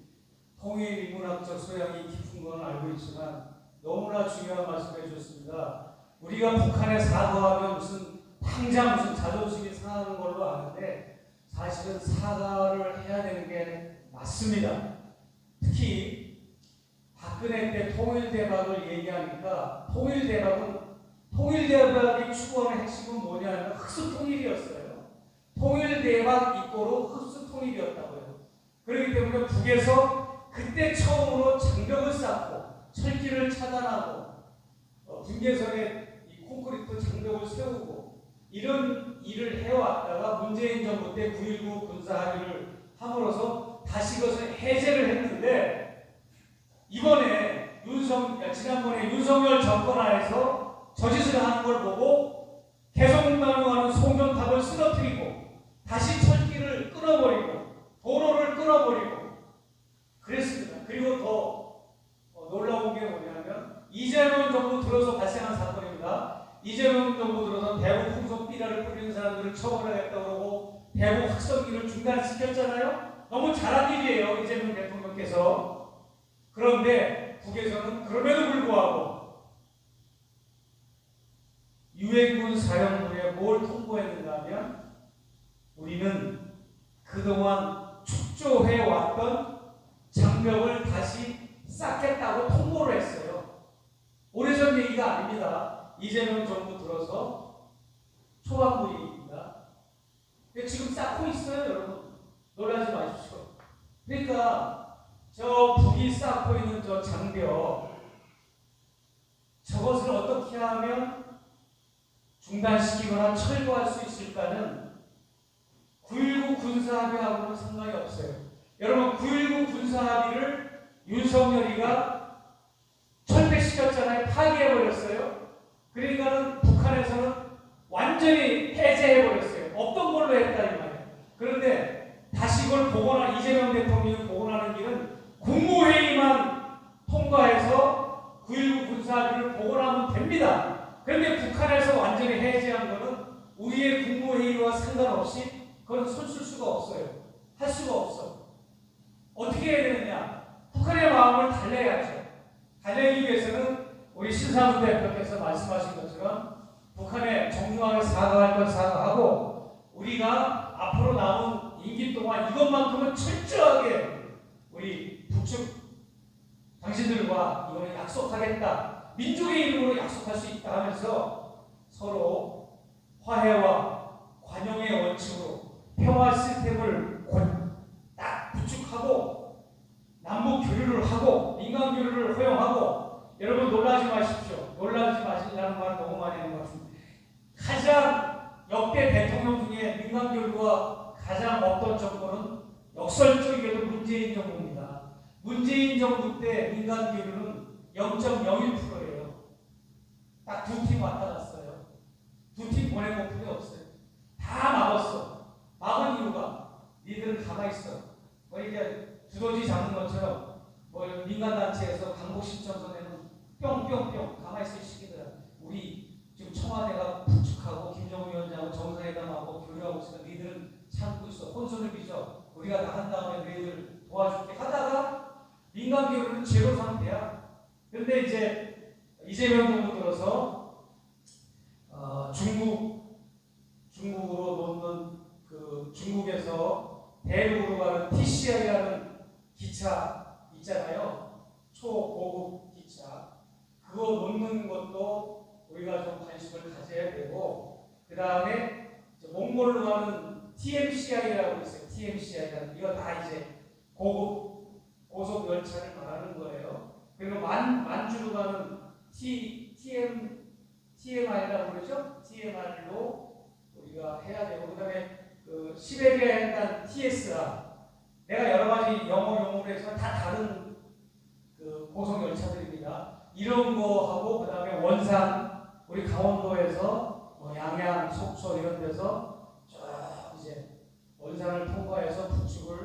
통일 인문학적 소양이 깊은 건 알고 있지만 너무나 중요한 말씀 해주셨습니다. 우리가 북한에 사과하면 무슨 당장 무슨 자존심이 상하는 걸로 아는데 사실은 사과를 해야 되는 게 맞습니다. 특히 박근혜 때 통일대박을 얘기하니까 통일대박이 추구하는 핵심은 뭐냐면 흑수통일이었어요. 통일대박 이꼬로 흑수통일이었다고요. 그렇기 때문에 북에서 그때 처음으로 장벽을 쌓고 철길을 차단하고 분계선에 이 콘크리트 장벽을 세우고 이런 일을 해왔다가 문재인 정부 때 9.19 군사합의를 함으로써 다시 그것을 해제를 했는데 지난번에 윤석열 정권 하에서 저 짓을 하는 걸 보고 개성공단을 송전탑을 쓰러뜨리고 다시 철길을 끊어버리고 도로를 끊어버리고 그랬습니다. 그리고 더 놀라운 게 뭐냐면 이재명 정부 들어서 발생한 사건입니다. 이재명 정부 들어서 대북 풍속 비라를 뿌리는 사람들을 처벌하겠다고 그러고 대북 확성기를 중단시켰잖아요. 너무 잘한 일이에요. 이재명 대통령께서. 그런데 북에서는 그럼에도 불구하고 유엔군 사령부에 뭘 통보했는가 하면 우리는 그동안 축조해 왔던 장벽을 다시 쌓겠다고 통보를 했어요. 오래전 얘기가 아닙니다. 이재명 정부 들어서 초반부 얘기입니다. 근데 지금 쌓고 있어요, 여러분. 놀라지 마십시오. 그러니까 저 북이 쌓고 있는 저 장벽, 저것을 어떻게 하면 중단시키거나 철거할 수 있을까는 9.19 군사합의하고는 상관이 없어요. 여러분, 9.19 군사합의를 윤석열이가 철폐시켰잖아요. 파기해버렸어요. 그러니까는 북한에서는 완전히 해제해버렸어요. 없던 걸로 했다 이 말이에요. 그런데 다시 그걸 복원한, 이재명 대통령이 복원하는 길은 국무회의만 통과해서 9.19 군사합의를 복원하면 됩니다. 그런데 북한에서 완전히 해제한 거는 우리의 국무회의와 상관없이 그건 손쓸 수가 없어요. 할 수가 없어. 어떻게 해야 되느냐? 북한의 마음을 달래야죠. 달래기 위해서는 우리 신상훈 대표께서 말씀하신 것처럼 북한에 정중하게 사과할 건 사과하고, 우리가 앞으로 남은 임기 동안 이것만큼은 철저하게 우리 북측 당신들과 이거는 약속하겠다, 민족의 이름으로 약속할 수 있다 하면서 서로 화해와 관용의 원칙으로 평화 시스템을 딱 구축하고 남북 교류를 하고 민간 교류를 허용하고, 여러분 놀라지 마십시오. 놀라지 마시려는 말 너무 많이 하는 것 같습니다. 가장 역대 대통령 중에 민간 교류가 가장 없던 정부는 역설적이게도 문재인 정부입니다. 문재인 정부 때 민간 교류는 0.01%예요. 딱 2팀 왔다 갔어요. 2팀 보내고 필요 없어요. 다 막았어. 막은 이유가 니들은 가만히 있어. 뭐 이게 두더지 잡는 것처럼 뭐 민간단체에서 광고 신청서 내면 뿅뿅뿅 가만히 있을 시기더라. 우리 지금 청와대가 부축하고 김정은 위원장하고 정상회담하고 교류하고 있으니까 니들은 참고 있어. 혼선을 빚어. 우리가 나간 다음에 너희들 도와줄게 하다가 민간 교류는 제로 상태야. 그런데 이제 이재명 정부 들어서 중국으로 놓는 그 중국에서 대륙으로 가는 TCI라는 기차 있잖아요. 초고급 기차. 그거 놓는 것도 우리가 좀 관심을 가져야 되고, 그 다음에 몽골로 가는 TMCI라고 있어요. TMCI라는, 이거 다 이제 고급 고속 열차를 말하는 거예요. 그리고 만주로 가는 TMR이라고 그러죠? TMR로 우리가 해야 되고, 그 다음에 그 시베리아 횡단 TSR, 내가 여러 가지 영어 용어로 해서 다 다른 그 고속 열차들입니다. 이런 거 하고, 그 다음에 원산, 우리 강원도에서 뭐 양양, 속초 이런 데서 쭉 이제 원산을 통과해서 북측을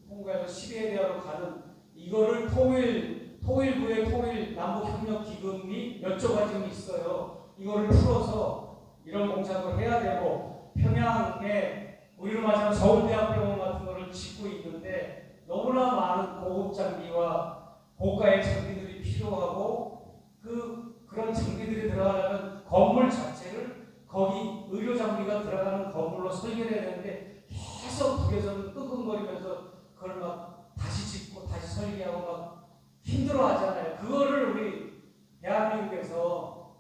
통과해서 시베리아로 가는, 이거를 통일부의 통일남북협력기금이 몇 조가 지금 있어요. 이거를 풀어서 이런 공작을 해야 되고, 평양에 우리로 말하자면 서울대학병원 같은 거를 짓고 있는데 너무나 많은 고급 장비와 고가의 장비들이 필요하고, 그런 장비들이 들어가려면 건물 자체를 거기 의료 장비가 들어가는 건물로 설계를 해야 되는데, 계속 북에서는 끙끙거리면서 그걸 막 다시 짓고 다시 설계하고 막 힘들어 하잖아요. 그거를 우리 대한민국에서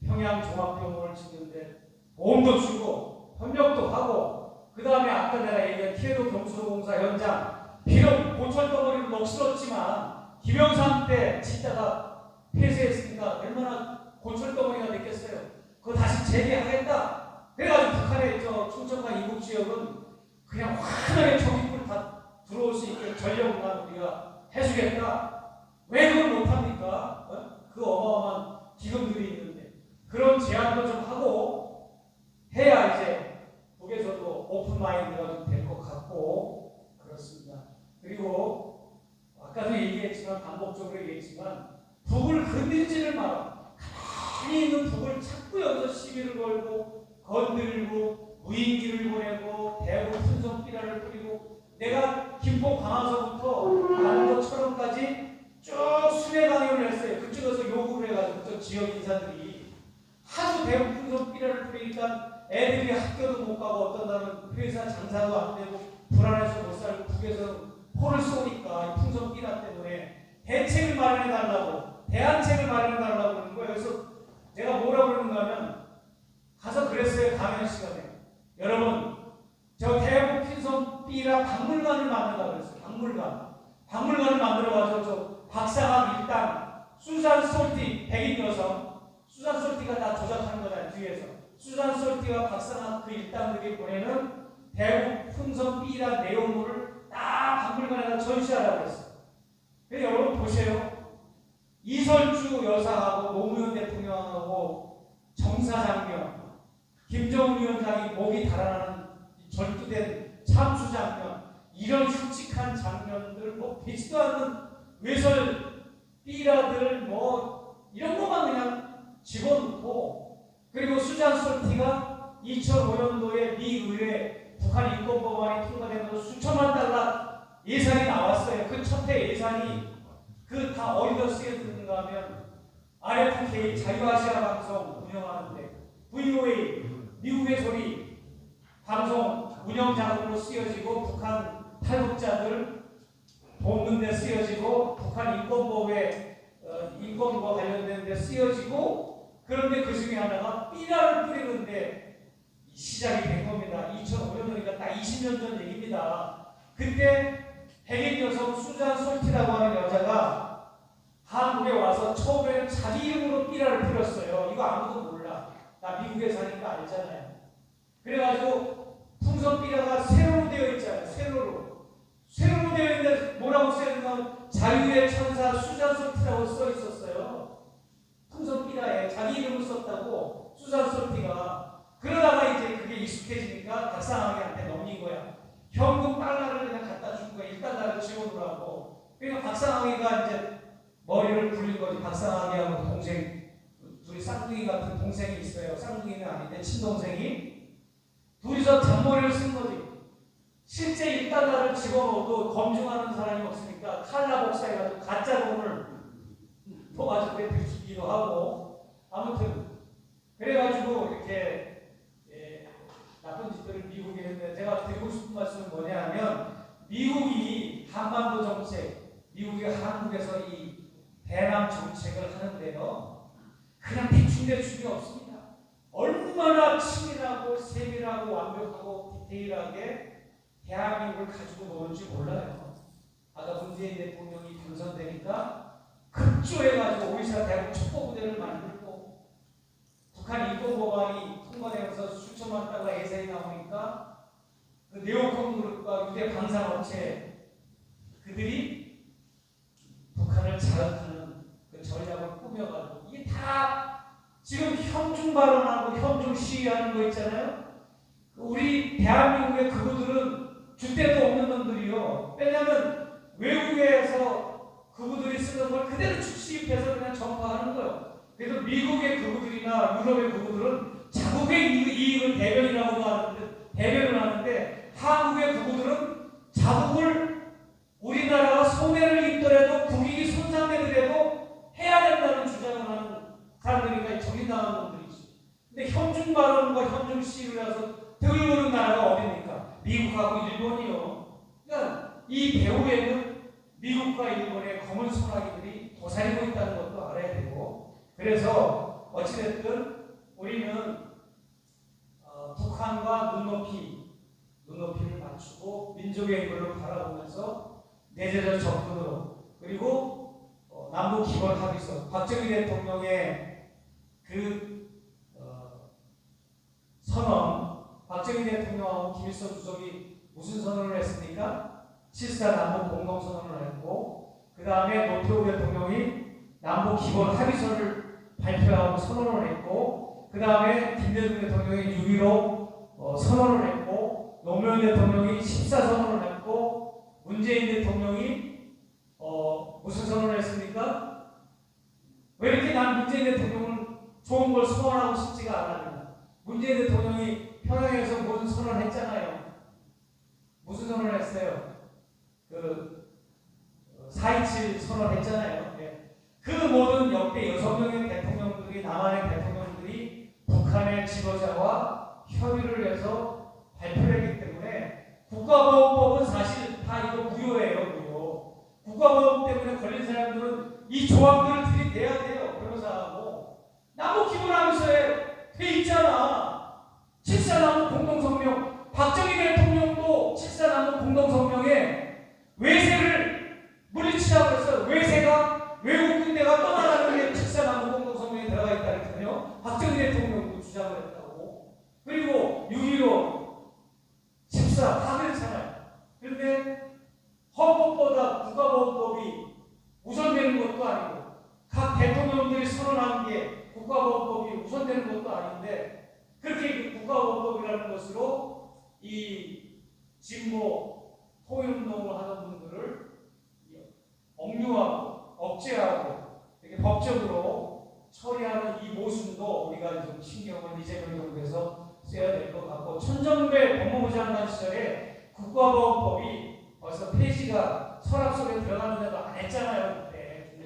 평양 종합병원을 짓는데 보험도 주고 협력도 하고, 그 다음에 아까 내가 얘기한 티에도 경수로공사 현장, 비록 고철덩어리로 녹슬었지만 김영삼 때 짓다가 폐쇄했으니까 얼마나 고철덩어리가 됐겠어요. 그거 다시 재개하겠다. 그래가지고 북한의 저 충청과 이북지역은 그냥 환하게 저기불 다 들어올 수 있게 전력만 우리가 해주겠다. 왜 그걸 못합니까? 그 어마어마한 기금들이 있는데. 그런 제안도 좀 하고 해야 이제 북에서도 오픈마인드가 좀 될 것 같고 그렇습니다. 그리고 아까도 얘기했지만, 반복적으로 얘기했지만, 북을 건들지를 마라. 가만히 있는 북을 자꾸 여기서 시비를 걸고 건들고 무인기를 보내고 대구 fun성비라를 뿌리고, 내가 김포 강화서부터 강원도 철원까지 쭉 순회 강연을 했어요. 그쪽에서 요구를 해가지고 저 지역 인사들이 하도 대구 fun성비라를 뿌리니까 애들이 학교도 못 가고, 어떤 날은 회사 장사도 안 되고 불안해서 못 살고, 북에서 포를 쏘니까 이 풍선 삐라 때문에 대책을 마련해달라고, 대안책을 마련해달라고 그러는 거예요. 그래서 내가 뭐라고 그러는가 하면 가서 그랬어요. 강연 시간에. 여러분, 저 대북 풍선 삐라 박물관을 만들라 그랬어요. 박물관을 만들어가지고 저 박사학 일당 수잔 솔티, 백인 여성, 수잔 솔티가 다 조작하는 거잖아요. 뒤에서 수잔 솔티와 박사학 그 일당들이 보내는 대북 풍선 삐라 내용물을 딱 박물관에다 전시하라고 했어요. 그래서 여러분 보세요. 이설주 여사하고 노무현 대통령하고 정사장면, 김정은 위원장이 목이 달아나는 절두된 참수 장면, 이런 흉측한 장면들, 뭐 되지도 않는 외설 삐라들 뭐 이런 것만 그냥 집어넣고, 그리고 수잔 솔티가 2005년도에 미 의회 북한 인권법안이 통과되면서 수천만 달러 예산이 나왔어요. 그 첫해 예산이 그 다 어디다 쓰여지는가 하면 RFK 자유아시아 방송 운영하는데, VOA 미국의 소리 방송 운영 자금으로 쓰여지고, 북한 탈북자들 돕는 데 쓰여지고, 북한 인권법에 인권과 관련된 데 쓰여지고, 그런데 그 중에 하나가 삐라를 뿌리는데 시작이 된 겁니다. 2005년이니까 딱 20년 전 얘기입니다. 그때 백인 여성 수잔 솔티라고 하는 여자가 한국에 와서 처음에는 자기 이름으로 삐라를 뿌렸어요. 이거 아무도 몰라. 나 미국에 사니까 알잖아요. 그래가지고 풍선 삐라가 세로로 되어 있잖아요. 세로로 되어 있는데 뭐라고 써있냐면 자유의 천사 수잔 솔티라고 써 있었어요. 풍선 삐라에 자기 이름을 썼다고, 수잔 솔티가. 그러다가 이제 그게 익숙해지니까 박상학이한테 넘긴 거야. 현금 달러를 그냥 갖다 준 거야. 일단 나를 지원으로하고. 그러니까 박상학이가 이제 머리를 굴린 거지. 박상학이하고 동생, 둘이 쌍둥이 같은 동생이 있어요. 쌍둥이는 아닌데 친동생이. 둘이서 잔머리를 쓴 거지. 실제 1달러를 집어넣어도 검증하는 사람이 없으니까 칼라 복사해가지고 가짜 돈을 퍼가지고 들키기도 하고. 아무튼 그래가지고 이렇게 나쁜 짓들을 미국에 했는데, 제가 드리고 싶은 말씀은 뭐냐 하면, 미국이 한반도 정책, 미국이 한국에서 이 대남 정책을 하는데요, 그냥 대충이 없습니다. 얼마나 치밀하고 세밀하고 완벽하고 디테일하게 대한민국을 가지고 노는지 몰라요. 아까 문재인 대통령이 당선되니까 급조해가지고 오이사 대북 첩보부대를 만들고, 북한 인권법안이 통과되면서 수천만 달러 예산이 나오니까 그 네오콘 그룹과 유대 방산업체 그들이 북한을 자극하는 그 전략을 꾸며가지고, 이게 다 지금 현중 발언하고 현중 시위하는 거 있잖아요. 우리 대한민국의 그분들은 줏대도 없는 놈들이요. 왜냐하면 외국에서 그분들이 쓰는 걸 그대로 출시입해서 그냥 전파하는 거예요. 그래서 미국의 그분들이나 유럽의 그분들은 자국의 이익을 대변을 하는데, 한국의 그분들은 자국을 우리나라가 손해를 입더라도 국익이 손상되더라도 해야 된다는 주장을 하는 사람들이니까 정의당한 놈들이지. 근데 현중 발언과 현중 시위를 해서 득을 보는 나라가 어딥니까? 미국하고 일본이요. 그러니까 이 배후에는 미국과 일본의 검은 소나기들이 도사리고 있다는 것도 알아야 되고, 그래서 어찌됐든 우리는 북한과 눈높이를 맞추고 민족의 인권을 바라보면서 내재적 접근으로, 그리고 남북 기본 합의서, 박정희 대통령의 그 선언, 박정희 대통령하고 김일성 주석이 무슨 선언을 했습니까? 7.4 남북 공동선언을 했고, 그 다음에 노태우 대통령이 남북 기본 합의서를 발표하고 선언을 했고, 그 다음에 김대중 대통령이 6.15 선언을 했고, 노무현 대통령이 14선언을 했고, 문재인 대통령이 무슨 선언을 했습니까? 왜 이렇게 난 문재인 대통령은 좋은 걸 소원하고 싶지가 않았느냐? 문재인 대통령이 평양에서 무슨 선언을 했잖아요. 무슨 선언을 했어요? 4.27 선언을 했잖아요. 네. 그 모든 역대 6명의 대통령들이, 남한의 대통령들이 북한의 지도자와 협의를 해서 발표를 했기 때문에 국가보호법은 사실 다 이거 무효예요. 이 조항들을 들이대야 돼요. 변호사하고. 나무 기본함서에 돼 있잖아. 7사나무 공동성명. 박정희 대통령도 7사나무 공동성명에 외세를 물리치라고 했어요. 외세가 외국 군대가 떠나가는 게 7사나무 공동성명에 들어가 있다니까요. 박정희 대통령도 주장을 했다고. 그리고 6.15 14 다 그렇잖아요. 그런데 헌법보다 국가보훈법이 우선되는 것도 아니고 각 대통령들이 선언한 게 국가보훈법이 우선되는 것도 아닌데 그렇게 국가보훈법이라는 것으로 이 진보 통일운동을 하는 분들을 억류하고 억제하고 이렇게 법적으로 처리하는 이 모순도 우리가 좀 신경을 이재명 정부에서 써야 될 것 같고 천정배 법무부 장관 시절에 국가보훈법이 벌써 폐지가 서랍 속에 들어갔는데도 안 했잖아요. 그때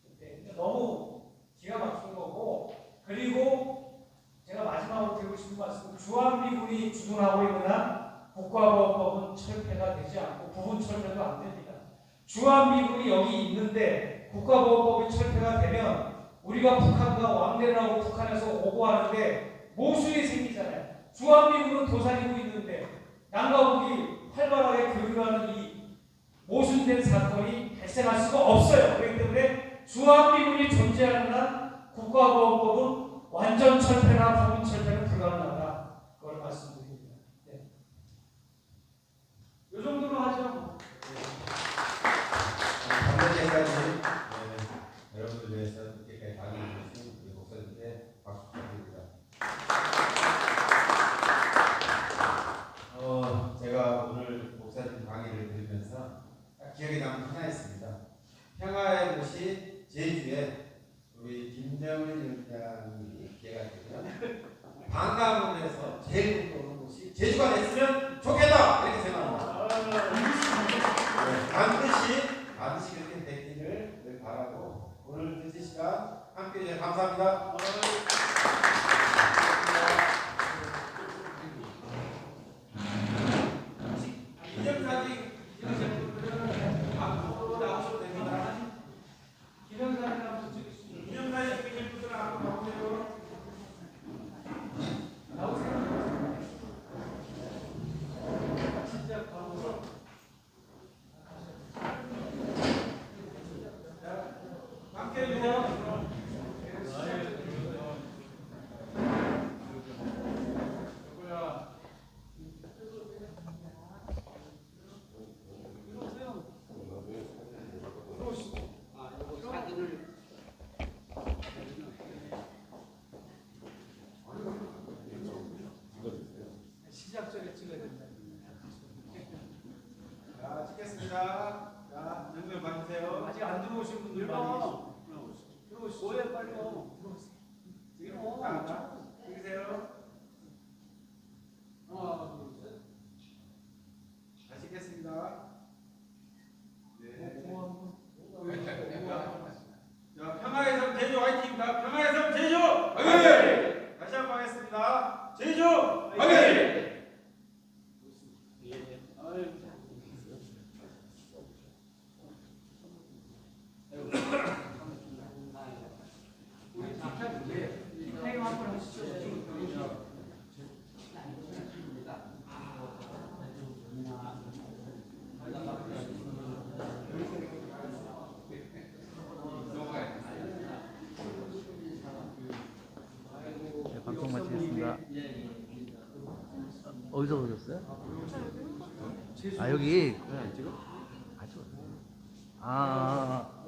그때 너무 기가 막힌 거고 그리고 제가 마지막으로 드리고 싶은 말씀은 주한미군이 주둔하고 있는 한 국가보훈법은 철폐가 되지 않고 부분 철폐도 안 됩니다. 주한미군이 여기 있는데 국가보훈법이 철폐가 되면 우리가 북한과 왕래를 하고 북한에서 오고하는데 모순이 생기잖아요. 주한미군은 도사리고 있는데 남과북이 활발하게 교류하는 이 모순된 사건이 발생할 수가 없어요. 그렇기 때문에 주한미군이 존재하는 한 국가보훈법은 완전 철폐나 부분 철폐는 불가능하다. 그걸 말씀드립니다. 네. 이 정도로 하죠. 방금까지 여러분들 위해서 이렇게 강의해 주신 우리 목사님께 박수 부탁드립니다. 제가 오늘 목사님 강의를 들으면서 딱 기억에 남는 하나 있습니다. 평화의 도시 제주에 우리 김정은 위원장이 기회가 되면 방랑을 해서 제일 좋은 곳이 제주가 됐으면 좋겠다 이렇게 생각합니다. 반드시 그렇게 되기를 바라고 오늘 늦은 시간 함께 해주셔서 감사합니다. 기념사진 앞으로 나오셔도 됩니다. 기념사진 한번 찍으시죠. 기념사진 찍으실 분들은 앞으로 나오세요. 나오세요. 진짜 바로 함께 해주세요. 시작전에 찍어야 된다. 자, 찍겠습니다. 자, 연결 봐주세요. 아직 안 들어오신 분들 많이 계시죠. 들어오시죠. 빨리 들어오세요. 자, 찍으세요. 하나, 둘, 셋. 자, 찍겠습니다. 네. 자, 평화의 섬 제주 화이팅입니다. 평화의 섬 제주 화이팅! 다시 한번 하겠습니다. 제주 화이팅! 우리 작가님께 행위 한번 하시죠. 네, 방송 마치겠습니다. 어디서 보셨어요? 아 여기 그냥 지금? 아,